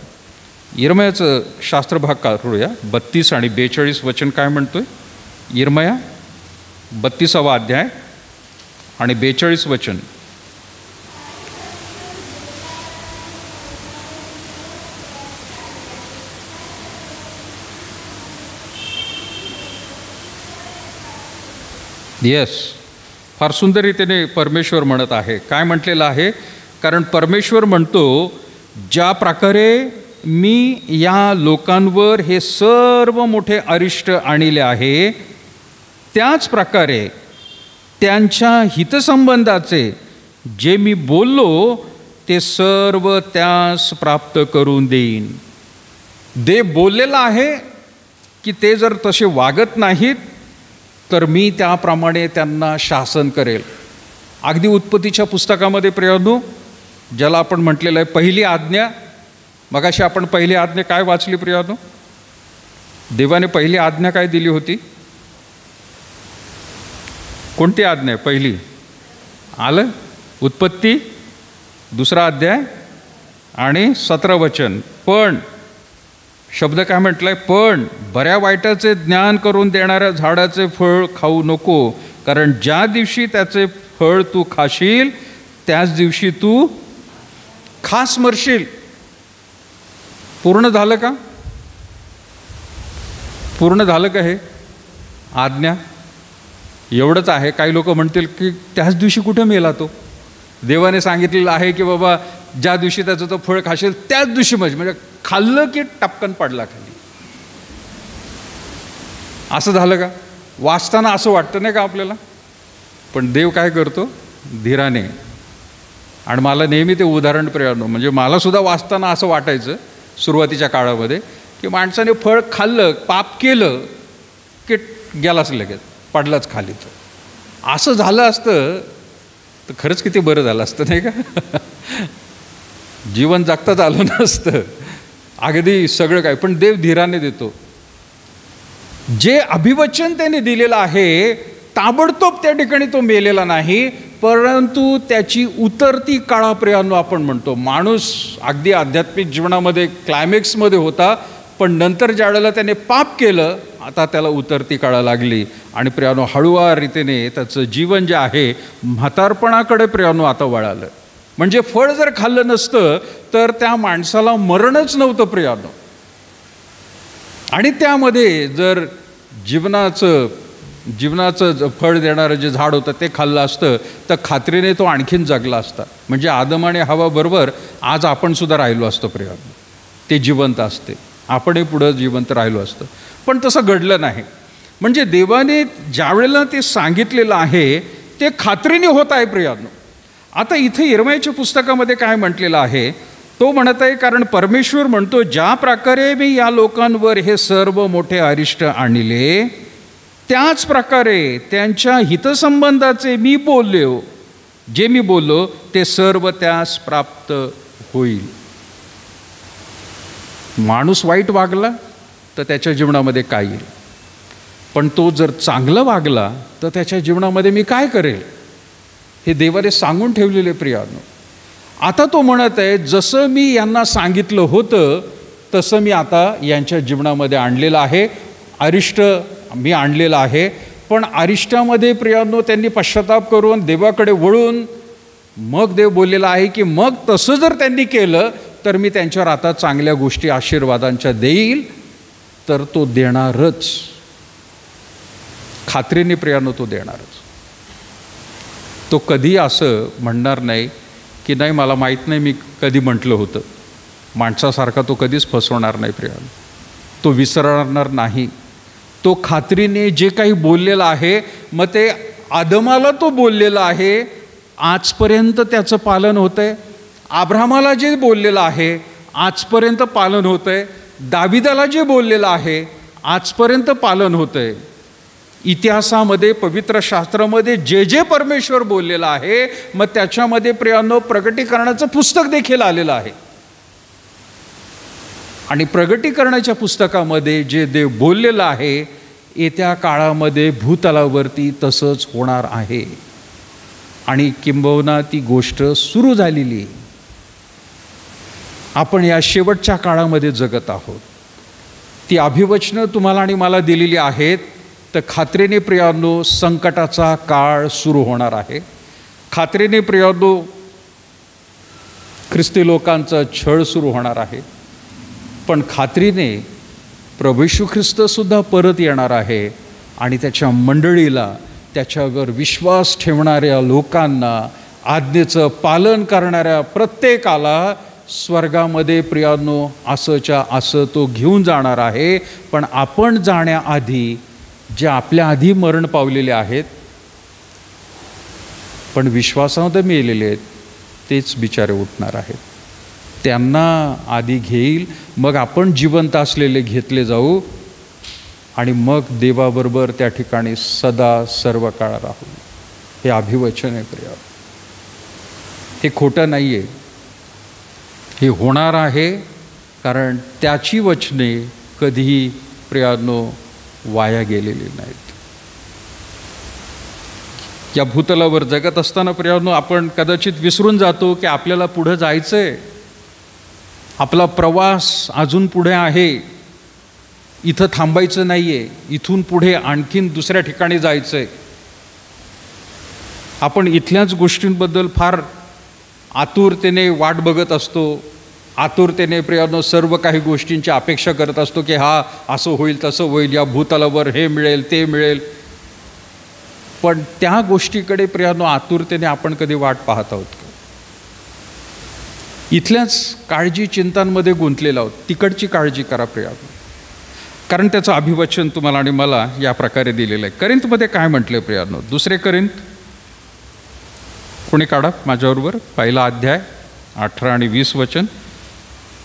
यिर्मयाचं शास्त्रभाग करूया. 32 आणि 42 वचन काय म्हणतोय. यिर्मया 32वा अध्याय आणि 42 वचन. येस, फार सुंदर रीतीने परमेश्वर म्हणत आहे. काय म्हटलेलं आहे, कारण परमेश्वर म्हणतो ज्या प्रकारे मी या लोकांवर हे सर्व मोठे अरिष्ट आणले आहे, त्याच प्रकारे त्यांच्या हितसंबंधाचे जे मी बोललो ते सर्व त्यास प्राप्त करून देईन. देव बोललेला आहे की ते जर तसे वागत नाहीत तर मी त्याप्रमाणे त्यांना शासन करेल. अगदी उत्पत्तीच्या पुस्तकामध्ये प्रियानो ज्याला आपण म्हटलेलं आहे पहिली आज्ञा, मगाशी आपण पहिली आज्ञा काय वाचली प्रियानो, देवाने पहिली आज्ञा काय दिली होती, कोणती आज्ञा पहिली, आलं उत्पत्ती 2रा अध्याय आणि 17 वचन. पण शब्द काय म्हटलंय, पण बऱ्या वाईटाचे ज्ञान करून देणाऱ्या झाडाचे फळ खाऊ नको, कारण ज्या दिवशी त्याचे फळ तू खाशील त्याच दिवशी तू खास मरशील. पूर्ण झालं का, पूर्ण झालं का हे आज्ञा, एवढंच आहे. काही लोक म्हणतील की त्याच दिवशी कुठं मेला तो, देवाने सांगितलेलं आहे की बाबा ज्या दिवशी त्याचं तो फळ खाशील त्याच दिवशी म्हणजे खाल्लं की टपकन पडला खाली. असं झालं का, वाचताना असं वाटतं नाही का आपल्याला. पण देव काय करतो धीराने, आणि मला नेहमी ते उदाहरण प्रेरणा, म्हणजे मला सुद्धा वाचताना असं वाटायचं सुरुवातीच्या काळामध्ये की माणसाने फळ खाल्लं, पाप केलं की गेलाच लगेच, पडलाच खाली. तर असं झालं असतं तर खरंच किती बरं झालं असतं नाही का. जीवन जगताच आलं नसतं, अगदी सगळं काय. पण देव धीराने देतो. जे अभिवचन त्याने दिलेलं आहे ताबडतोब त्या ठिकाणी तो मेलेला नाही, परंतु त्याची उतरती काळाप्रियांनो आपण म्हणतो. माणूस अगदी आध्यात्मिक जीवनामध्ये क्लायमॅक्समध्ये होता, पण नंतर ज्या वेळेला त्याने पाप केलं आता त्याला उतरती काळा लागली. आणि प्रियानो हळूवार रीतीने त्याचं जीवन जे आहे म्हातारपणाकडे प्रियानो आता वळालं. म्हणजे फळ जर खाल्लं नसतं तर त्या माणसाला मरणच नव्हतं प्रियानो. आणि त्यामध्ये जर जीवनाचं फळ देणारं जे झाड होतं ते खाल्लं असतं तर खात्रीने तो आणखीन जगला असता. म्हणजे आदम आणि हवा बरोबर आज आपण सुद्धा राहिलो असतो प्रियानो. ते जिवंत असते, आपणही पुढं जिवंत राहिलो असतं. पण तसं घडलं नाही. म्हणजे देवाने ज्या वेळेला ते सांगितलेलं आहे ते खात्रीने होत आहे प्रियानो. आता इथे यिर्मयाच्या पुस्तकामध्ये काय म्हटलेलं आहे तो म्हणत आहे, कारण परमेश्वर म्हणतो ज्या प्रकारे मी या लोकांवर हे सर्व मोठे अरिष्ट आणले त्याच प्रकारे त्यांच्या हितसंबंधाचे मी बोललो, जे मी बोललो ते सर्व त्यास प्राप्त होईल. माणूस वाईट वागला तर त्याच्या जीवनामध्ये काय येईल, पण तो जर चांगलं वागला तर त्याच्या जीवनामध्ये मी काय करेल हे देवाने सांगून ठेवलेले प्रियानो. आता तो म्हणत आहे जसं मी यांना सांगितलं होतं तसं मी आता यांच्या जीवनामध्ये आणलेलं आहे. अरिष्ट मी आणलेलं आहे, पण अरिष्टामध्ये प्रियानो त्यांनी पश्चाताप करून देवाकडे वळून मग देव बोललेला आहे की मग तसं जर त्यांनी केलं तर मी त्यांच्यावर आता चांगल्या गोष्टी आशीर्वादांच्या देईल. तर तो देणारच, खात्रीने प्रियानो तो देणारच. तो कधी असं म्हणणार नाही की नाही मला माहीत नाही मी कधी म्हटलं होतं. माणसासारखा तो कधीच फसवणार नाही प्रियानो. तो विसरणार नाही. तो खात्रीने जे काही बोललेलं आहे, मग ते आदमाला तो बोललेला आहे आजपर्यंत त्याचं पालन होतं आहे. अब्राहमाला जे बोललेलं आहे आजपर्यंत पालन होतं आहे. दाविदाला जे बोललेलं आहे आजपर्यंत पालन होतं आहे. इतिहासामध्ये पवित्र शास्त्रामध्ये जे जे परमेश्वर बोललेलं आहे मग त्याच्यामध्ये प्रियानो प्रगटीकरणाचं पुस्तक देखील आलेलं आहे. आणि प्रगटीकरणाच्या पुस्तकामध्ये जे देव बोललेलं आहे येत्या काळामध्ये भूतलावरती तसंच होणार आहे. आणि किंबहुना ती गोष्ट सुरू झालेली आहे. आपण या शेवटच्या काळामध्ये जगत आहोत. ती अभिवचनं तुम्हाला आणि मला दिलेली आहेत. तर खात्रीने प्रियानो संकटाचा काळ सुरू होणार आहे. खात्रीने प्रियानो ख्रिस्ती लोकांचा छळ सुरू होणार आहे. पण खात्रीने प्रभू येशू ख्रिस्तसुद्धा परत येणार आहे आणि त्याच्या मंडळीला, त्याच्यावर विश्वास ठेवणाऱ्या लोकांना, आज्ञेचं पालन करणाऱ्या प्रत्येकाला स्वर्गामध्ये प्रियानो असंच्या असं तो घेऊन जाणार आहे. पण आपण जाण्याआधी जे आपल्या आधी मरण पावलेले आहेत पण विश्वासामध्ये मेलेले आहेत तेच बिचारे उठणार आहेत. त्यांना आधी घेईल, मग आपण जिवंत असलेले घेतले जाऊ आणि मग देवाबरोबर त्या ठिकाणी सदा सर्व काळ राहू. हे अभिवचन आहे प्रिया. हे खोटं नाही आहे, हे होणार आहे. कारण त्याची वचने कधीही प्रियानो वाया गेलेली नाहीत. या भूतलावर जगत असताना प्रियानो आपण कदाचित विसरून जातो की आपल्याला पुढे जायचं आहे. आपला प्रवास अजून पुढे आहे. इथं थांबायचं नाही आहे. इथून पुढे आणखीन दुसऱ्या ठिकाणी जायचं आहे. आपण इथल्याच गोष्टींबद्दल फार आतुरतेने वाट बघत असतो. आतुरतेने प्रियानो सर्व काही गोष्टींची अपेक्षा करत असतो की हा असं होईल तसं होईल, या भूतलावर हे मिळेल ते मिळेल. पण त्या गोष्टीकडे प्रियानो आतुरतेने आपण कधी वाट पाहत आहोत का? इथल्याच काळजी चिंतांमध्ये गुंतलेलो आहोत. तिकडची काळजी करा प्रियानो. कारण त्याचं अभिवचन तुम्हाला आणि मला या प्रकारे दिलेलं आहे. करिंथमध्ये काय म्हटलं प्रियानो? 2 करिंथ कोणी काढा माझ्याबरोबर. 1 अध्याय 18 आणि 20 वचन.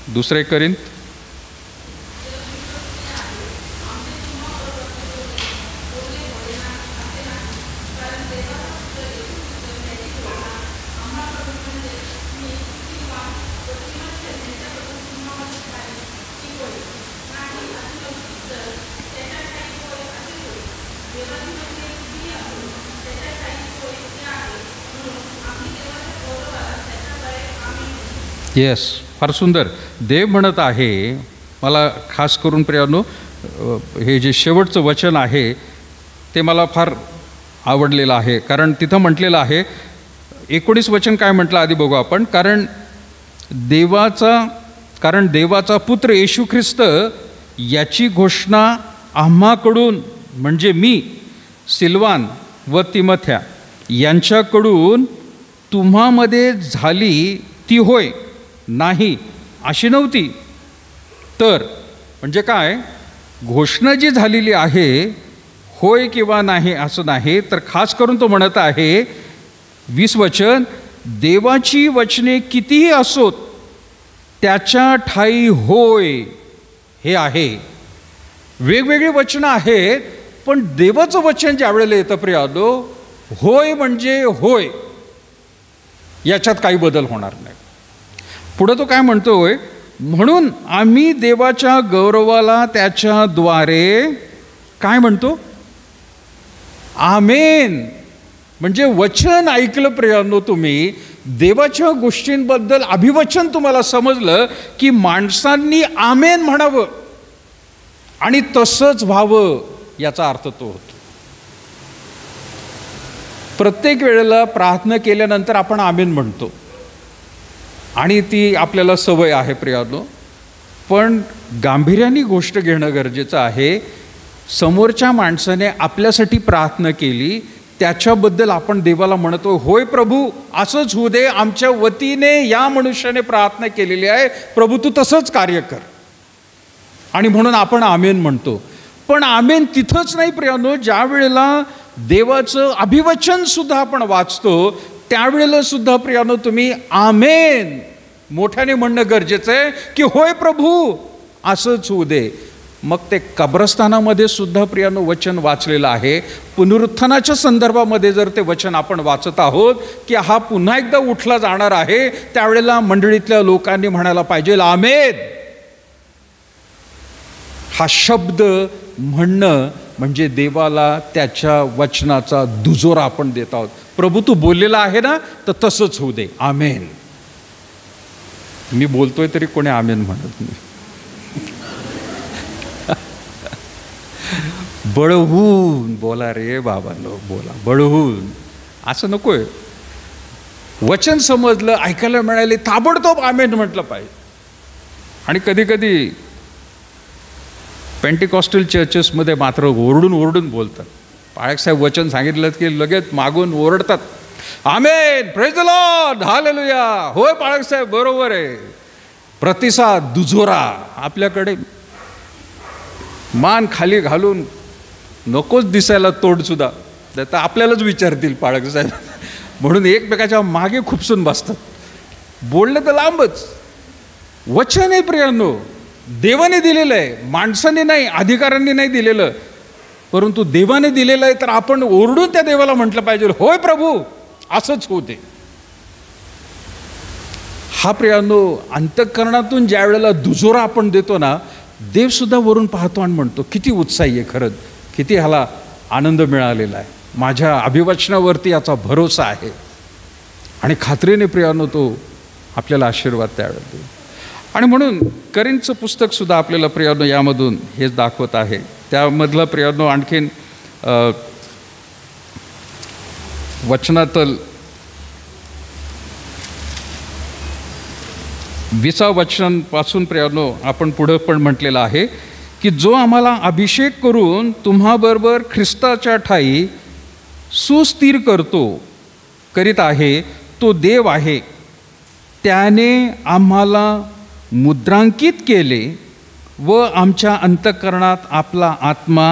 2 करिंथ येस, फार सुंदर. देव म्हणत आहे, मला खास करून प्रियानो हे जे शेवटचं वचन आहे ते मला फार आवडलेलं आहे. कारण तिथं म्हटलेलं आहे, 19 वचन काय म्हटलं आधी बघू आपण. कारण देवाचा पुत्र येशू ख्रिस्त याची घोषणा आम्हाकडून, म्हणजे मी, सिल्वान व तिमथ्या यांच्याकडून तुम्हामध्ये झाली ती होय नाही अशी नव्हती. तर म्हणजे काय, घोषणा जी झालेली आहे होय किंवा नाही असं नाही, तर खास करून तो म्हणत आहे 20 वचन, देवाची वचने कितीही असोत त्याच्या ठाई होय हे आहे. वेगवेगळी वचनं आहेत, पण देवाचं वचन ज्या वेळेला येतं प्रियानो, होय म्हणजे होय, याच्यात काही बदल होणार नाही. पुढं तो काय म्हणतोय, म्हणून आम्ही देवाच्या गौरवाला त्याच्याद्वारे काय म्हणतो, आमेन. म्हणजे वचन ऐकलं प्रियानो तुम्ही, देवाच्या गोष्टींबद्दल अभिवचन तुम्हाला समजलं की माणसांनी आमेन म्हणावं आणि तसंच व्हावं, याचा अर्थ तो होतो. प्रत्येक वेळेला प्रार्थना केल्यानंतर आपण आमेन म्हणतो आणि ती आपल्याला सवय आहे प्रियानो. पण गांभीर्याने गोष्ट घेणं गरजेचं आहे. समोरच्या माणसाने आपल्यासाठी प्रार्थना केली, त्याच्याबद्दल आपण देवाला म्हणतो, होय प्रभू असंच होऊ दे, आमच्या वतीने या मनुष्याने प्रार्थना केलेली आहे, प्रभू तू तसंच कार्य कर, आणि म्हणून आपण आमेन म्हणतो. पण आमेन तिथंच नाही प्रियानो, ज्या वेळेला देवाचं अभिवचन सुद्धा आपण वाचतो त्यावेळेला सुद्धा प्रियानो तुम्ही आमेन मोठ्याने म्हणणं गरजेचं आहे की होय प्रभू असंच होऊ दे. मग ते कब्रस्थानामध्ये सुद्धा प्रियानो वचन वाचलेलं आहे. पुनरुत्थानाच्या संदर्भामध्ये जर ते वचन आपण वाचत आहोत की हा पुन्हा एकदा उठला जाणार आहे, त्यावेळेला मंडळीतल्या लोकांनी म्हणायला पाहिजे आमेन. हा शब्द म्हणणं म्हणजे देवाला त्याच्या वचनाचा दुजोरा आपण देत आहोत. प्रभू तू बोललेला आहे ना, तर तसंच होऊ दे, आमेन. मी बोलतोय तरी कोणी आमेन म्हणत नाही. बळहून बोला रे बाबांनो, बोला बळहून, असं नकोय. वचन समजलं, ऐकायला मिळाले, ताबडतोब आमेन म्हटलं पाहिजे. आणि कधी कधी पेंटिकॉस्टल चर्चेसमध्ये मात्र ओरडून ओरडून बोलतात. पाळकसाहेब वचन सांगितलं की लगेच मागून ओरडतात, आमेन, प्रेज द लॉर्ड, हालेलुया, होय पाळकसाहेब बरोबर आहे. प्रतिसाद, दुजोरा. आपल्याकडे मान खाली घालून नकोच दिसायला तोड सुद्धा, तर आपल्यालाच विचारतील पाळकसाहेब, म्हणून एकमेकाच्या मागे खुपसून बसतात. बोलणं तर लांबच. वचन आहे प्रियांनो, देवाने दिलेलं आहे, माणसाने नाही, अधिकाऱ्यांनी नाही दिलेलं, परंतु देवाने दिलेलं आहे. तर आपण ओरडून त्या देवाला म्हटलं पाहिजे, होय प्रभू असंच होते. हा प्रियांनो अंतःकरणातून ज्या वेळेला दुजोरा आपण देतो ना, देव सुद्धा वरून पाहतो आणि म्हणतो किती उत्साही आहे, खरंच किती ह्याला आनंद मिळालेला आहे, माझ्या अभिवचनावरती याचा भरोसा आहे. आणि खात्रीने प्रियांनो तो आपल्याला आशीर्वाद त्यावेळेला देईल. आणि म्हणून करीनचं पुस्तक सुद्धा आपल्याला प्रियांनो यामधून हेच दाखवत आहे. त्यामधलं प्रियांनो आणखीन वचनातल 20 वचनापासून प्रियांनो आपण पुढं पण म्हटलेलं आहे की जो आम्हाला अभिषेक करून तुम्हाबरोबर ख्रिस्ताच्या ठाई सुस्थिर करीत आहे, तो देव आहे. त्याने आम्हाला मुद्रांकित केले व आमच्या अंतःकरणात आपला आत्मा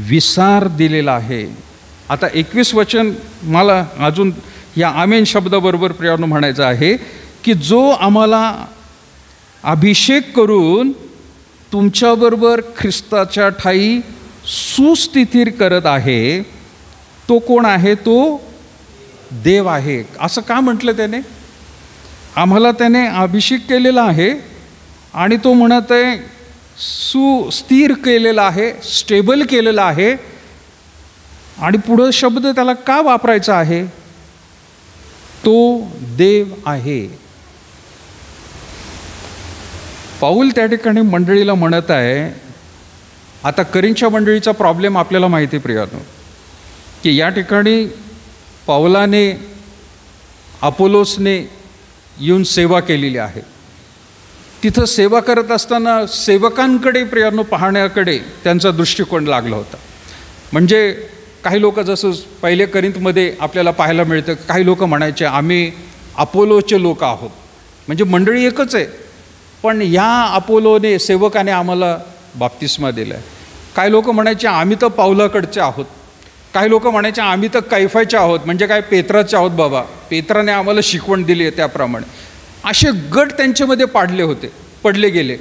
विसार दिलेला आहे. आता 21 वचन मला अजून या आमेन शब्दाबरोबर प्रियांनो म्हणायचं आहे की जो आम्हाला अभिषेक करून तुमच्याबरोबर ख्रिस्ताच्या ठाई सुस्थितीर करत आहे, तो कोण आहे? तो देव आहे. असं का म्हटलं त्याने? आम्हाला त्याने अभिषेक केलेला आहे आणि तो म्हणत आहे सुस्थिर केलेला आहे, स्टेबल केलेला आहे. आणि पुढं शब्द त्याला का वापरायचा आहे? तो देव आहे. पाऊल त्या ठिकाणी मंडळीला म्हणत आहे, आता करिंथच्या मंडळीचा प्रॉब्लेम आपल्याला माहिती प्रियानो, की या ठिकाणी पाऊलाने अपोलोसने येऊन सेवा केलेली आहे. तिथं सेवा करत असताना सेवकांकडे प्रियानो पाहण्याकडे त्यांचा दृष्टिकोन लागला होता. म्हणजे काही लोक, जसं पहिले करिंथमध्ये आपल्याला पाहायला मिळतं, काही लोक म्हणायचे आम्ही अपोलोचे लोक आहोत, म्हणजे मंडळी एकच आहे, पण या अपोलोने सेवकाने आम्हाला बाप्तिस्मा दिला आहे. काही लोक म्हणायचे आम्ही तर पाऊलाकडचे आहोत. काही लोक म्हणायचे आम्ही तर कैफाचे आहोत, म्हणजे काय पेत्राचे आहोत बाबा, पेत्राने आम्हाला शिकवण दिली आहे त्याप्रमाणे. असे गट त्यांच्यामध्ये पडले गेले.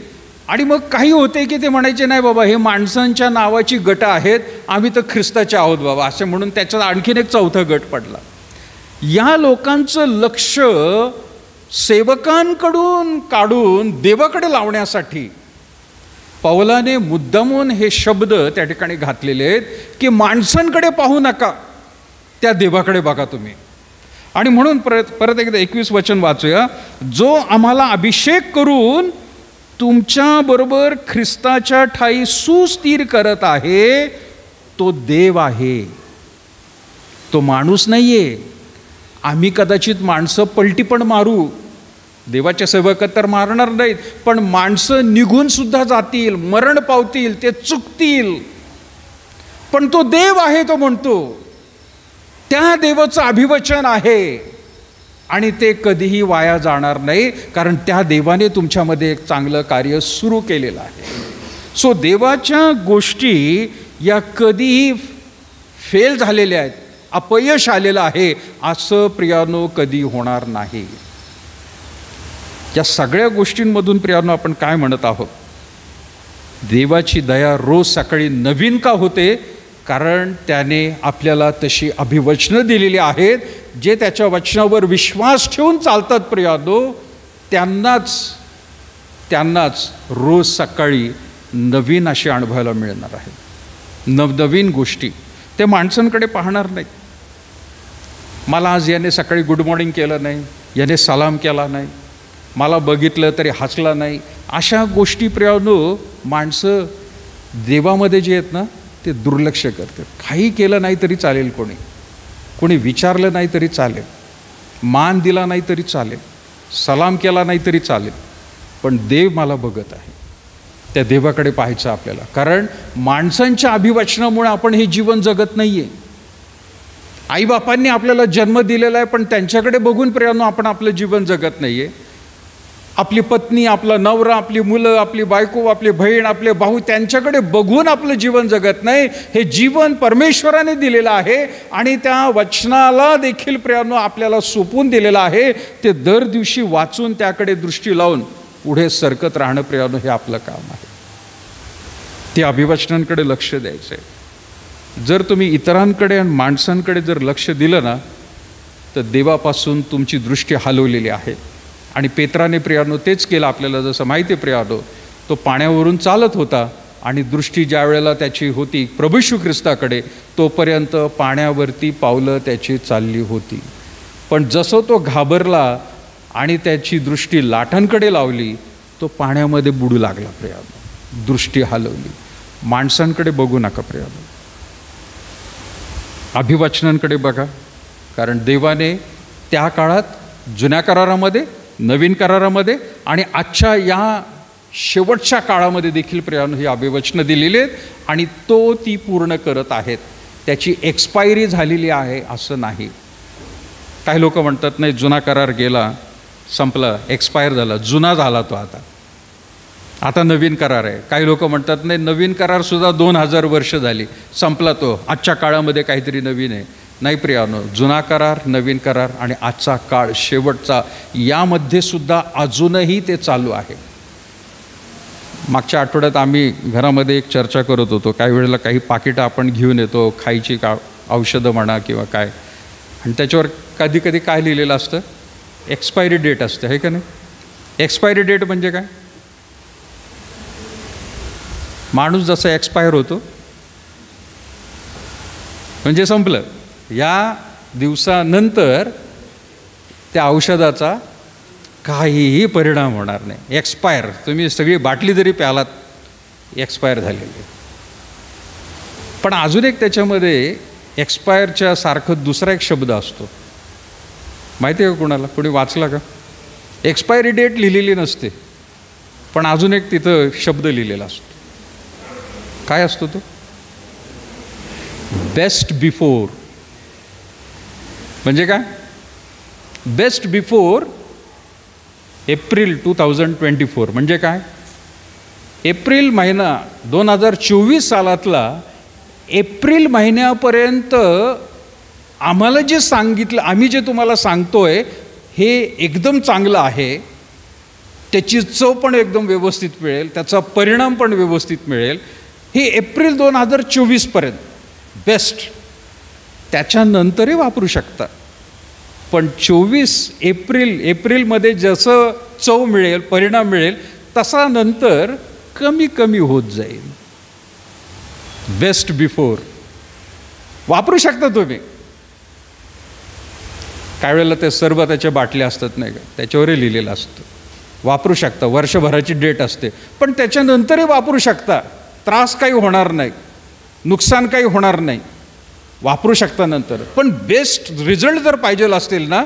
आणि मग काही होते की ते म्हणायचे नाही बाबा हे माणसांच्या नावाची गटं आहेत, आम्ही तर ख्रिस्ताचे आहोत बाबा, असे म्हणून त्याच्यात आणखीन एक चौथा गट पडला. या लोकांचं लक्ष सेवकांकडून काढून देवाकडे लावण्यासाठी पौलाने मुद्दामून हे शब्द त्या ठिकाणी घातलेले आहेत की माणसांकडे पाहू नका, त्या देवाकडे बघा तुम्ही. आणि म्हणून परत एकदा 21 वचन वाचूया. जो आम्हाला अभिषेक करून तुमच्याबरोबर ख्रिस्ताच्या ठाई सुस्थिर करत आहे तो देव आहे, तो माणूस नाहीये. आम्ही कदाचित माणसं पलटी पण मारू, देवाच्या सेवक तर मारणार नाहीत, पण माणसं निघून सुद्धा जातील, मरण पावतील, ते चुकतील, पण तो देव आहे, तो म्हणतो त्या देवाचं अभिवचन आहे आणि ते कधीही वाया जाणार नाही, कारण त्या देवाने तुमच्यामध्ये एक चांगलं कार्य सुरू केलेलं आहे. सो देवाच्या गोष्टी या कधीही फेल झालेल्या आहेत, अपयश आलेलं आहे असं प्रियानो कधी होणार नाही. या सगळ्या गोष्टींमधून प्रियानो आपण काय म्हणत आहोत? देवाची दया रोज सकाळी नवीन का होते? कारण त्याने आपल्याला तशी अभिवचनं दिलेली आहेत, जे त्याच्या वचनावर विश्वास ठेवून चालतात प्रियानो, त्यांनाच रोज सकाळी नवीन अशी अनुभवायला मिळणार आहे, नवनवीन गोष्टी. ते माणसांकडे पाहणार नाहीत. मला आज याने सकाळी गुड मॉर्निंग केलं नाही, याने सलाम केला नाही, मला बघितलं तरी हसला नाही, अशा गोष्टी प्रियानो माणसं देवामध्ये जे आहेत ना ते दुर्लक्ष करतात. काही केलं नाही तरी चालेल, कोणी विचारलं नाही तरी चालेल, मान दिला नाही तरी चालेल, सलाम केला नाही तरी चालेल, पण देव मला बघत आहे. त्या देवाकडे पाहायचं आपल्याला, कारण माणसांच्या अभिवचनामुळे आपण हे जीवन जगत नाही आहे. आईबापांनी आपल्याला जन्म दिलेला आहे, पण त्यांच्याकडे बघून प्रियानो आपण आपलं जीवन जगत नाही आहे. आपली पत्नी, आपला नवरा, आपली मुलं, आपली बायको, आपली बहीण, आपले भाऊ, त्यांच्याकडे बघून आपलं जीवन जगत नाही. हे जीवन परमेश्वराने दिलेलं आहे आणि त्या वचनाला देखील प्रियानो आपल्याला सोपून दिलेलं आहे. ते दर दिवशी वाचून त्याकडे दृष्टी लावून पुढे सरकत राहणं प्रियानो हे आपलं काम आहे. ते अभिवचनांकडे लक्ष द्यायचं आहे. जर तुम्ही इतरांकडे आणि माणसांकडे जर लक्ष दिलं ना तर देवापासून तुमची दृष्टी हलवलेली आहे. आणि पेत्राने प्रियानो तेच केलं. आपल्याला जसं माहिती आहे प्रियानो, तो पाण्यावरून चालत होता आणि दृष्टी ज्या वेळेला त्याची होती प्रभू येशू ख्रिस्ताकडे, तोपर्यंत पाण्यावरती पावलं त्याची चालली होती. पण जसं तो घाबरला आणि त्याची दृष्टी लाटांकडे लावली, तो पाण्यामध्ये बुडू लागला प्रियानो, दृष्टी हलवली. माणसांकडे बघू नका प्रियानो, अभिवचनांकडे बघा. कारण देवाने त्या काळात जुन्या करारामध्ये, नवीन करारामध्ये आणि आजच्या या शेवटच्या काळामध्ये देखील प्रियानो ही अभिवचनं दिलेली आहेत आणि तो ती पूर्ण करत आहेत. त्याची एक्सपायरी झालेली आहे असं नाही. काही लोक म्हणतात नाही जुना करार गेला, संपला, एक्सपायर झाला, जुना झाला तो, आता नवीन करार आहे. काही लोक म्हणतात नाही नवीन करारसुद्धा 2000 वर्ष झाली, संपला तो, आजच्या काळामध्ये काहीतरी नवीन आहे. नाही प्रियानो, जुना करार, नवीन करार आणि आजचा काळ शेवटचा, यामध्ये सुद्धा अजूनही ते चालू आहे. मागच्या आठवड्यात आम्ही घरामध्ये एक चर्चा करत होतो. काही वेळेला काही पाकिटं आपण घेऊन येतो, खायची औषधं म्हणा किंवा काय, आणि त्याच्यावर कधी कधी काय लिहिलेलं असतं, एक्सपायरी डेट असते, आहे का नाही? एक्सपायरी डेट म्हणजे काय? माणूस जसा एक्सपायर होतो म्हणजे संपलं. या दिवसानंतर त्या औषधाचा काहीही परिणाम होणार नाही. एक्सपायर, तुम्ही सगळी बाटली जरी प्यालात एक्सपायर झालेली. पण अजून एक त्याच्यामध्ये एक्सपायरच्या सारखं दुसरा एक शब्द असतो, माहिती आहे का कुणाला? कोणी वाचला का? एक्सपायरी डेट लिहिलेली नसते, पण अजून एक तिथं शब्द लिहिलेला असतो. काय असतो तो? Best before. म्हणजे काय? Best before April 2024. म्हणजे काय? एप्रिल महिना 2024 सालातला एप्रिल महिन्यापर्यंत आम्हाला जे सांगितलं, आम्ही जे तुम्हाला सांगतोय हे एकदम चांगलं आहे, त्याची चव पण एकदम व्यवस्थित मिळेल, त्याचा परिणाम पण व्यवस्थित मिळेल, हे एप्रिल 2024पर्यंत बेस्ट. त्याच्यानंतरही वापरू शकता, पण 24 एप्रिलमध्ये जसं चव मिळेल, परिणाम मिळेल, तसा नंतर कमी कमी होत जाईल. बेस्ट बिफोर वापरू शकता तुम्ही. काही वेळेला ते सरबताच्या बाटल्या असतात नाही का, त्याच्यावरही लिहिलेलं असतं वापरू शकता, वर्षभराची डेट असते, पण त्याच्यानंतरही वापरू शकता, त्रास काही होणार नाही, नुकसान काही होणार नाही, वापरू शकता नंतर. पण बेस्ट रिझल्ट जर पाहिजे असतील ना,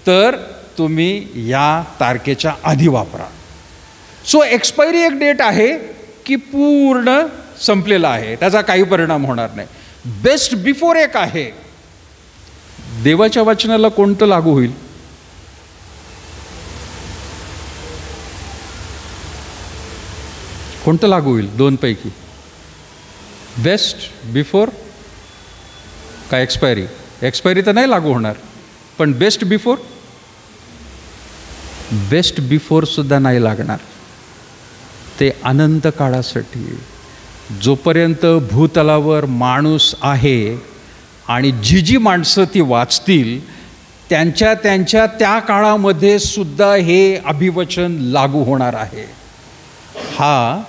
तर तुम्ही या तारखेच्या आधी वापरा. सो एक्सपायरी एक डेट आहे की पूर्ण संपलेला आहे, त्याचा काही परिणाम होणार नाही. बेस्ट बिफोर एक आहे. देवाच्या वचनाला कोणतं लागू होईल? कोणतं लागू होईल? दोन पैकी बेस्ट बिफोर का एक्सपायरी? एक्सपायरी तर नाही लागू होणार, पण बेस्ट बिफोर, बेस्ट बिफोर सुद्धा नाही लागणार. ते अनंत काळासाठी, जोपर्यंत भूतलावर माणूस आहे आणि जी जी माणसं ती वाचतील त्यांच्या त्या काळामध्ये सुद्धा हे अभिवचन लागू होणार आहे. हा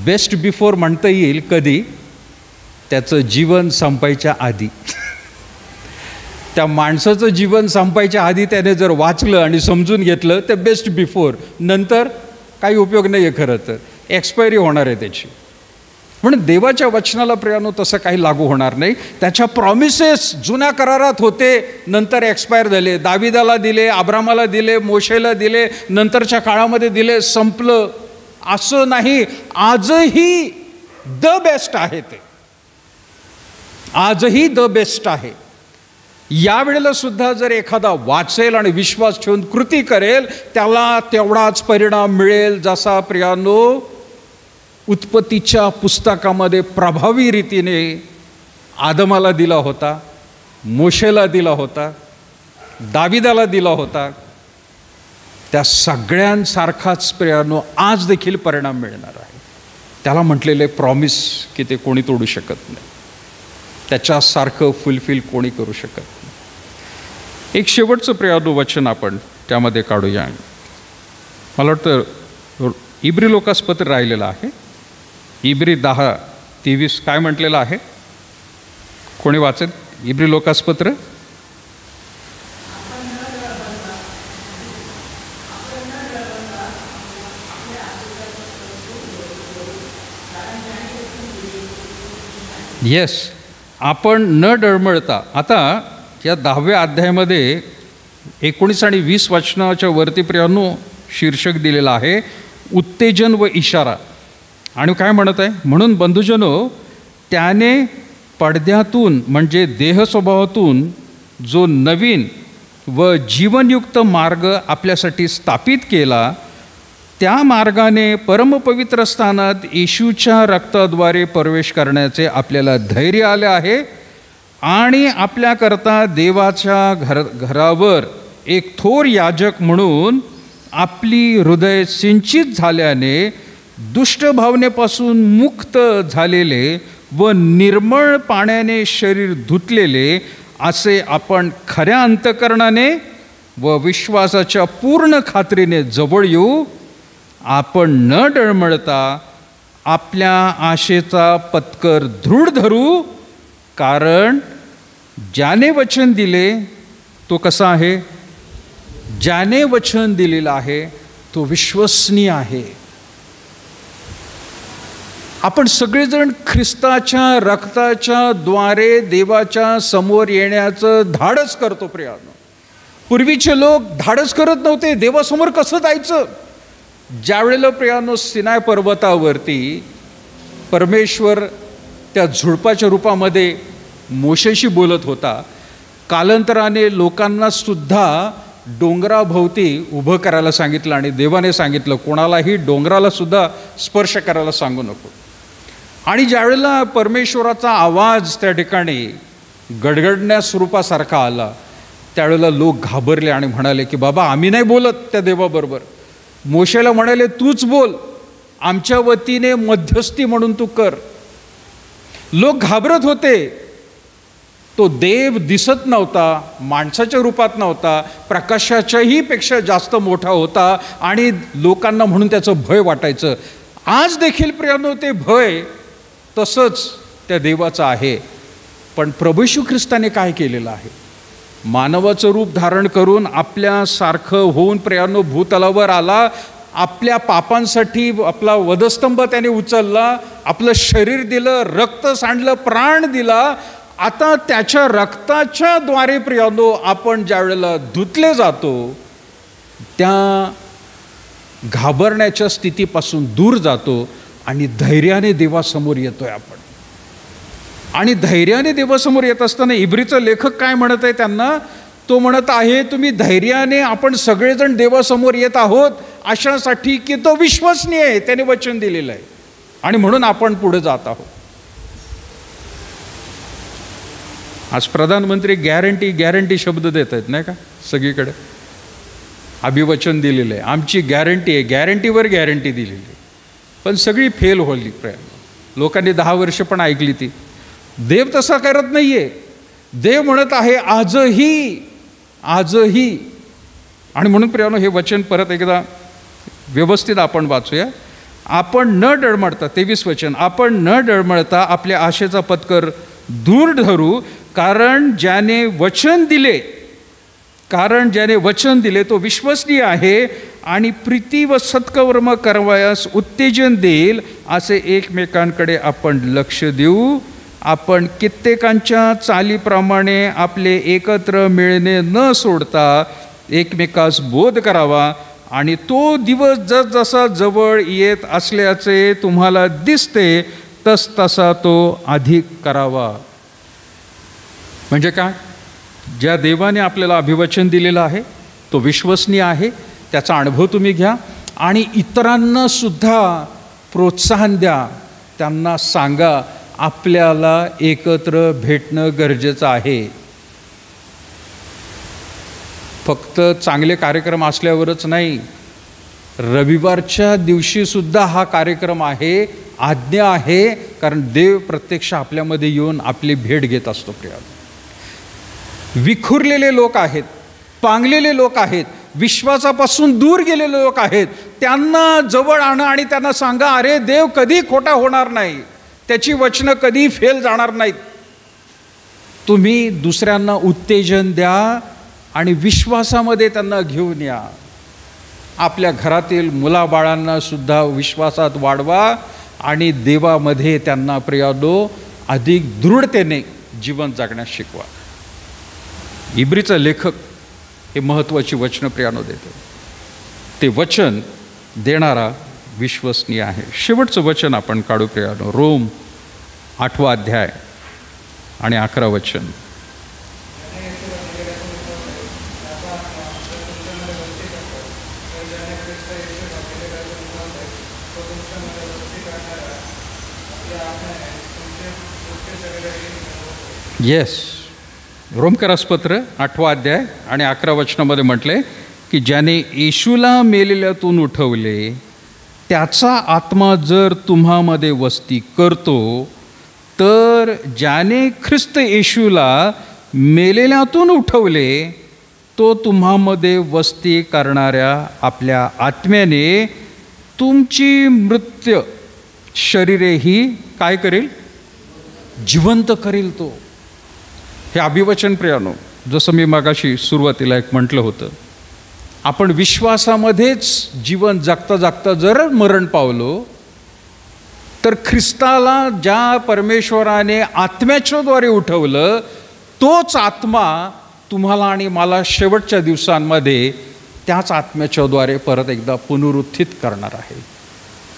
बेस्ट बिफोर म्हणता येईल कधी? त्याचं जीवन संपायच्या आधी. त्या माणसाचं जीवन संपायच्या आधी त्याने जर वाचलं आणि समजून घेतलं तर बेस्ट बिफोर. नंतर काही उपयोग नाही आहे, खरं तर एक्सपायरी होणार आहे त्याची. म्हणून देवाच्या वचनाला प्रियानो तसं काही लागू होणार नाही. त्याच्या प्रॉमिसेस जुन्या करारात होते, नंतर एक्सपायर झाले. दाविदाला दिले, अब्रामाला दिले, मोशेला दिले, नंतरच्या काळामध्ये दिले, संपलं. असं नाही, आजही द बेस्ट आहे. ते आजही द बेस्ट आहे. यावेळेला सुद्धा जर एखादा वाचेल आणि विश्वास ठेवून कृती करेल, त्याला तेवढाच परिणाम मिळेल जसा प्रियानो उत्पत्तीच्या पुस्तकामध्ये प्रभावी रीतीने आदमाला दिला होता, मोशेला दिला होता, दाविदाला दिला होता. त्या सगळ्यांसारखाच प्रियानो आज देखील परिणाम मिळणार आहे. त्याला म्हटलेले प्रॉमिस की ते कोणी तोडू शकत नाही, त्याच्यासारखं फुलफिल कोणी करू शकत नाही. एक शेवटचं प्रियानो वचन आपण त्यामध्ये काढूया. मला वाटतं इब्री लोकासपत्र राहिलेलं आहे. इब्री 10:23 काय म्हटलेलं आहे? कोणी वाचेल इब्री लोकासपत्र? येस, आपण न डळमळता. आता या 10व्या अध्यायामध्ये 19 आणि 20 वचनाच्या वरती प्रियानो शीर्षक दिलेलं आहे उत्तेजन व इशारा. आणि काय म्हणत आहे? म्हणून बंधुजनो, त्याने पडद्यातून म्हणजे देह स्वभावातून जो नवीन व जीवनयुक्त मार्ग आपल्यासाठी स्थापित केला, त्या मार्गाने परमपवित्र स्थानात येशूच्या रक्ताद्वारे प्रवेश करण्याचे आपल्याला धैर्य आले आहे. आणि आपल्याकरता देवाच्या घरावर एक थोर याजक म्हणून आपली हृदय सिंचित झाल्याने दुष्ट भावनेपासून मुक्त झालेले व निर्मळ पाण्याने शरीर धुतलेले असे आपण खऱ्या अंतःकरणाने व विश्वासाच्या पूर्ण खात्रीने जवळ येऊ. आपण न डळमळता आपल्या आशेचा पत्कर दृढ धरू, कारण ज्याने वचन दिले तो कसा आहे? ज्याने वचन दिलेलं आहे तो विश्वसनीय आहे. आपण सगळेजण ख्रिस्ताच्या रक्ताच्या द्वारे देवाच्या समोर येण्याचं धाडस करतो प्रियानो. पूर्वीचे लोक धाडस करत नव्हते. देवासमोर कसं जायचं? ज्यावेळेला प्रियानो सिनाय पर्वतावरती परमेश्वर त्या झुडपाच्या रूपामध्ये मोशेशी बोलत होता, कालांतराने लोकांना सुद्धा डोंगराभोवती उभं करायला सांगितलं आणि देवाने सांगितलं कोणालाही डोंगराला सुद्धा स्पर्श करायला सांगू नको. आणि ज्यावेळेला परमेश्वराचा आवाज त्या ठिकाणी गडगडण्या स्वरूपासारखा आला, त्यावेळेला लोक घाबरले आणि म्हणाले की बाबा आम्ही नाही बोलत त्या देवाबरोबर. मोशेला म्हणाले तूच बोल, आमच्या वतीने मध्यस्थी म्हणून तू कर. लोक घाबरत होते. तो देव दिसत नव्हता, माणसाच्या रूपात नव्हता, प्रकाशाच्याही पेक्षा जास्त मोठा होता आणि लोकांना म्हणून त्याचं भय वाटायचं. आज देखील प्रियानो ते भय तसंच त्या देवाचं आहे. पण प्रभू येशू ख्रिस्ताने काय केलेलं आहे? मानवाचं रूप धारण करून आपल्यासारखं होऊन प्रियानो भूतलावर आला. आपल्या पापांसाठी आपला वधस्तंभ त्याने उचलला, आपलं शरीर दिलं, रक्त सांडलं, प्राण दिला. आता त्याच्या रक्ताच्या द्वारे प्रियानो आपण ज्या वेळेला धुतले जातो, त्या घाबरण्याच्या स्थितीपासून दूर जातो आणि धैर्याने देवासमोर येतोय आपण. आणि धैर्याने देवासमोर येत असताना इब्रीचा लेखक काय म्हणत आहे त्यांना? तो म्हणत आहे तुम्ही धैर्याने आपण सगळेजण देवासमोर येत आहोत अशासाठी की तो विश्वसनीय आहे, त्याने वचन दिलेलं आहे आणि म्हणून आपण पुढे जात आहोत. आज प्रधानमंत्री गॅरंटी शब्द देत आहेत नाही का सगळीकडे. अभिवचन दिलेलं आहे, आमची गॅरंटी आहे, गॅरंटीवर गॅरंटी दिलेली आहे, पण सगळी फेल होली. लोकांनी 10 वर्ष पण ऐकली ती. देव तसा करत नाही आहे. देव म्हणत आहे आजही. आणि म्हणून प्रियानो हे वचन परत एकदा व्यवस्थित आपण वाचूया. आपण न डळमळता, 23 वचन, आपण न डळमळता आपल्या आशेचा पत्कर दूर धरू, कारण ज्याने वचन दिले तो विश्वसनीय आहे आणि प्रीती व सत्कर्म करवयास उत्तेजन देईल. असे एकमेकांकडे आपण लक्ष देऊ. आपण कित्येकांच्या चालीप्रमाणे आपले एकत्र मिळणे न सोडता एकमेकास बोध करावा आणि तो दिवस जसजसा जवळ येत असल्याचे तुम्हाला दिसते तसा तो अधिक करावा. म्हणजे काय? ज्या देवाने आपल्याला अभिवचन दिलेलं आहे तो विश्वसनीय आहे, त्याचा अनुभव तुम्ही घ्या आणि इतरांना सुद्धा प्रोत्साहन द्या. त्यांना सांगा आपल्याला एकत्र भेटणं गरजेचं आहे. फक्त चांगले कार्यक्रम असल्यावरच नाही, रविवारच्या दिवशी सुद्धा हा कार्यक्रम आहे, आज्ञा आहे, कारण देव प्रत्यक्ष आपल्यामध्ये येऊन आपली भेट घेत असतो. विखुरलेले लोक आहेत, पांगलेले लोक आहेत, विश्वासापासून दूर गेलेले लोक आहेत, त्यांना जवळ आणा आणि त्यांना सांगा अरे देव कधी खोटा होणार नाही, त्याची वचनं कधी फेल जाणार नाहीत. तुम्ही दुसऱ्यांना उत्तेजन द्या आणि विश्वासामध्ये त्यांना घेऊन या. आपल्या घरातील मुलाबाळांना सुद्धा विश्वासात वाढवा आणि देवामध्ये त्यांना प्रियानो अधिक दृढतेने जीवन जगण्यास शिकवा. इब्रीचा लेखक हे महत्त्वाची वचनं प्रियानो देतो. ते वचन देणारा विश्वसनीय आहे. शेवटचं वचन आपण काढू प्रियानो. रोम 8 अध्याय आणि 11 वचन. येस, रोमकरासपत्र 8 अध्याय आणि 11 वचनामध्ये म्हटले की ज्याने येशूला मेलेल्यातून उठवले त्याचा आत्मा जर तुम्हामध्ये वस्ती करतो, तर ज्याने ख्रिस्त येशूला मेलेल्यातून उठवले तो तुम्हामध्ये वस्ती करणाऱ्या आपल्या आत्म्याने तुमची मृत्यू शरीरेही काय करेल? जिवंत करेल. तो हे अभिवचन प्रियानो, जसं मी मागाशी सुरुवातीला एक म्हटलं होतं आपण विश्वासामध्येच जीवन जगता जगता जर मरण पावलो तर ख्रिस्ताला ज्या परमेश्वराने आत्म्याच्याद्वारे उठवलं तोच आत्मा तुम्हाला आणि मला शेवटच्या दिवसांमध्ये त्याच आत्म्याच्याद्वारे परत एकदा पुनरुत्थित करणार आहे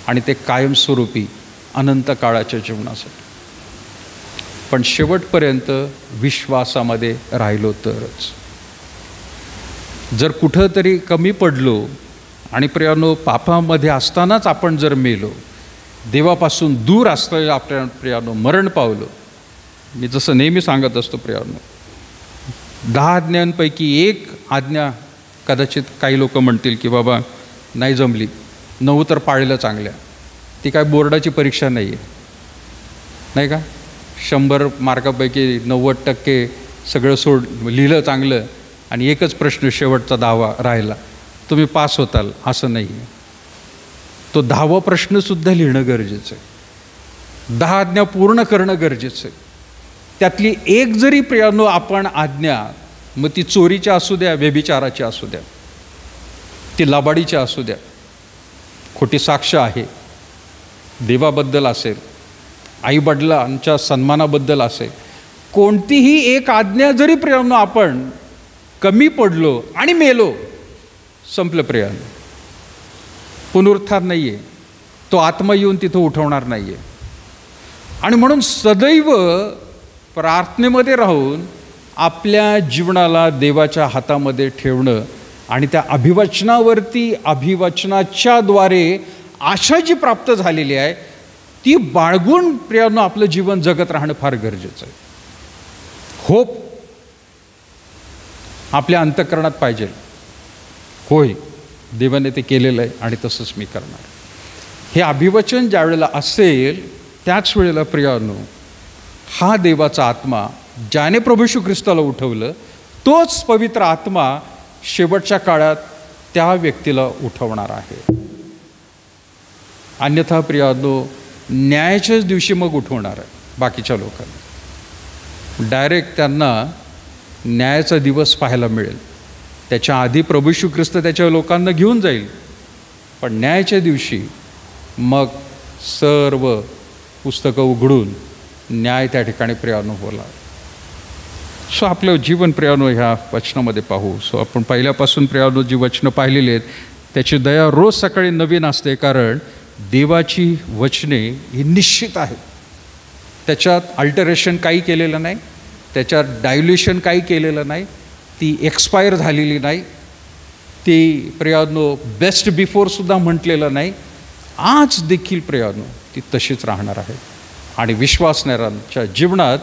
आणि ते कायमस्वरूपी अनंत काळाच्या जीवनासाठी. पण शेवटपर्यंत विश्वासामध्ये राहिलो तरच. जर कुठं तरी कमी पडलो आणि प्रियानो पापामध्ये असतानाच आपण जर मेलो, देवापासून दूर असलेलं आपल्या प्रियानो मरण पावलो. मी जसं नेहमी सांगत असतो प्रियानो, 10 आज्ञांपैकी एक आज्ञा कदाचित काही लोक म्हणतील की बाबा नाही जमली, 9 तर पाळलं चांगल्या. ती काय बोर्डाची परीक्षा नाही आहे, नाही का? 100 मार्कापैकी 90% सगळं लिहिलं चांगलं आणि एकच प्रश्न शेवटचा 10वा राहिला, तुम्ही पास होताल असं नाही आहे. तो 10वा प्रश्नसुद्धा लिहिणं गरजेचं आहे. 10 आज्ञा पूर्ण करणं गरजेचं आहे. त्यातली एक जरी प्रियानो आपण आज्ञा, मग ती चोरीच्या असू द्या, व्यभिचाराची असू द्या, ती लबाडीच्या असू द्या, खोटी साक्ष आहे, देवाबद्दल असेल, आईवडिलांच्या सन्मानाबद्दल असेल, कोणतीही एक आज्ञा जरी प्रियानो आपण कमी पडलो आणि मेलो, संपलं प्रियानो. पुनरुत्थान नाही आहे, तो आत्मा येऊन तिथं उठवणार नाही आहे. आणि म्हणून सदैव प्रार्थनेमध्ये राहून आपल्या जीवनाला देवाच्या हातामध्ये ठेवणं आणि त्या अभिवचनाच्याद्वारे आशा जी प्राप्त झालेली आहे ती बाळगून प्रियानो आपलं जीवन जगत राहणं फार गरजेचं आहे. होप आपल्या अंतःकरणात पाहिजे. होय, देवाने ते केलेलं आहे आणि तसंच मी करणार. हे अभिवचन ज्या वेळेला असेल त्याच वेळेला प्रियानो हा देवाचा आत्मा ज्याने प्रभू येशू ख्रिस्ताला उठवलं तोच पवित्र आत्मा शेवटच्या काळात त्या व्यक्तीला उठवणार आहे. अन्यथा प्रियानो न्यायाच्याच दिवशी मग उठवणार आहे बाकीच्या लोकांना. डायरेक्ट त्यांना न्यायाचा दिवस पाहायला मिळेल. त्याच्या आधी प्रभू येशू ख्रिस्त त्याच्या लोकांना घेऊन जाईल, पण न्यायाच्या दिवशी मग सर्व पुस्तकं उघडून न्याय त्या ठिकाणी प्रियानो होला. सो आपलं जीवन प्रियानो ह्या वचनामध्ये पाहू. सो आपण पहिल्यापासून प्रियानो जी वचनं पाहिलेली आहेत त्याची दया रोज सकाळी नवीन असते, कारण देवाची वचने ही निश्चित आहेत. त्याच्यात अल्टरेशन काही केलेलं नाही, त्याच्यात डायल्युशन काही केलेलं नाही, ती एक्सपायर झालेली नाही, ती प्रियानो बेस्ट बिफोरसुद्धा म्हटलेलं नाही. आज देखील प्रियानो ती तशीच राहणार आहे आणि विश्वासणाऱ्यांच्या जीवनात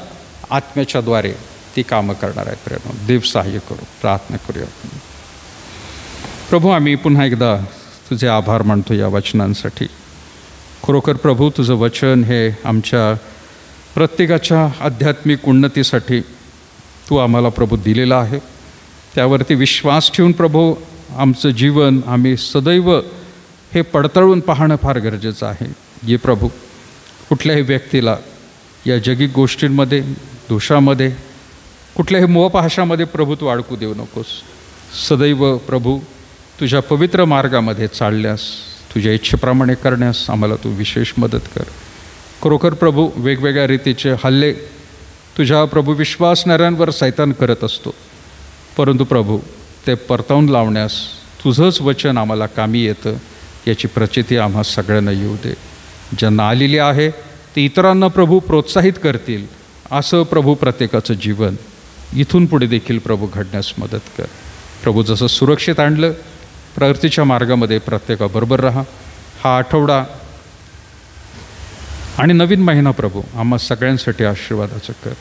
आत्म्याच्याद्वारे ती कामं करणार आहेत. प्रियानो देव सहाय्य करू. प्रार्थना करूया. प्रभू, आम्ही पुन्हा एकदा तुझे आभार मानतो या वचनांसाठी. खरोखर प्रभू, तुझं वचन हे आमच्या प्रत्येकाच्या आध्यात्मिक उन्नतीसाठी तू आम्हाला प्रभू दिलेला आहे. त्यावरती विश्वास ठेवून प्रभू आमचं जीवन आम्ही सदैव हे पडताळून पाहणं फार गरजेचं आहे. ये प्रभू, कुठल्याही व्यक्तीला या जगिक गोष्टींमध्ये, दोषामध्ये, कुठल्याही मोहपाशामध्ये प्रभू तू अडकू देऊ नकोस. सदैव प्रभू तुझ्या पवित्र मार्गामध्ये चालण्यास, तुझ्या इच्छेप्रमाणे करण्यास आम्हाला तू विशेष मदत कर. खरोखर प्रभू, वेगवेगळ्या रीतीचे हल्ले तुझ्या प्रभू विश्वासणाऱ्यांवर सैतान करत असतो, परंतु प्रभू ते परतावून लावण्यास तुझंच वचन आम्हाला कामी येतं याची प्रचिती आम्हा सगळ्यांना येऊ दे. ज्यांना आलेली आहे ते इतरांना प्रभू प्रोत्साहित करतील असं प्रभू प्रत्येकाचं जीवन इथून पुढे देखील प्रभू घडण्यास मदत कर. प्रभू जसं सुरक्षित आणलं प्रगतीच्या मार्गामध्ये प्रत्येकाबरोबर राहा. हा आठवडा आणि नवीन महिना प्रभू आम्हा सगळ्यांसाठी आशीर्वादाचं कर.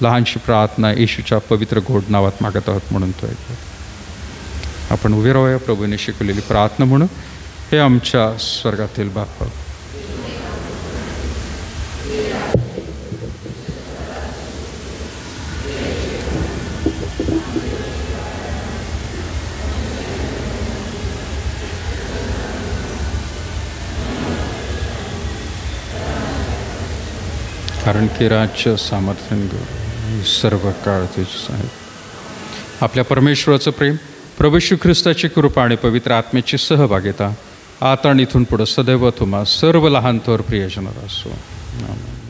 लहानशी प्रार्थना येशूच्या पवित्र गोड नावात मागत आहोत म्हणून तो ऐकतो. आपण उभे राहूया प्रभूने शिकवलेली प्रार्थना म्हणून. हे आमच्या स्वर्गातील बापा, कारण की राज्य, सामर्थ्य, सर्व काळ तुझंच आहे. आपल्या परमेश्वराचं प्रेम, प्रभू श्री ख्रिस्ताची कृपा आणि पवित्र आत्म्याची सहभागिता आता आणि इथून पुढं सदैव तुम्हा सर्व लहान थोर प्रियजनांना असो. आमेन.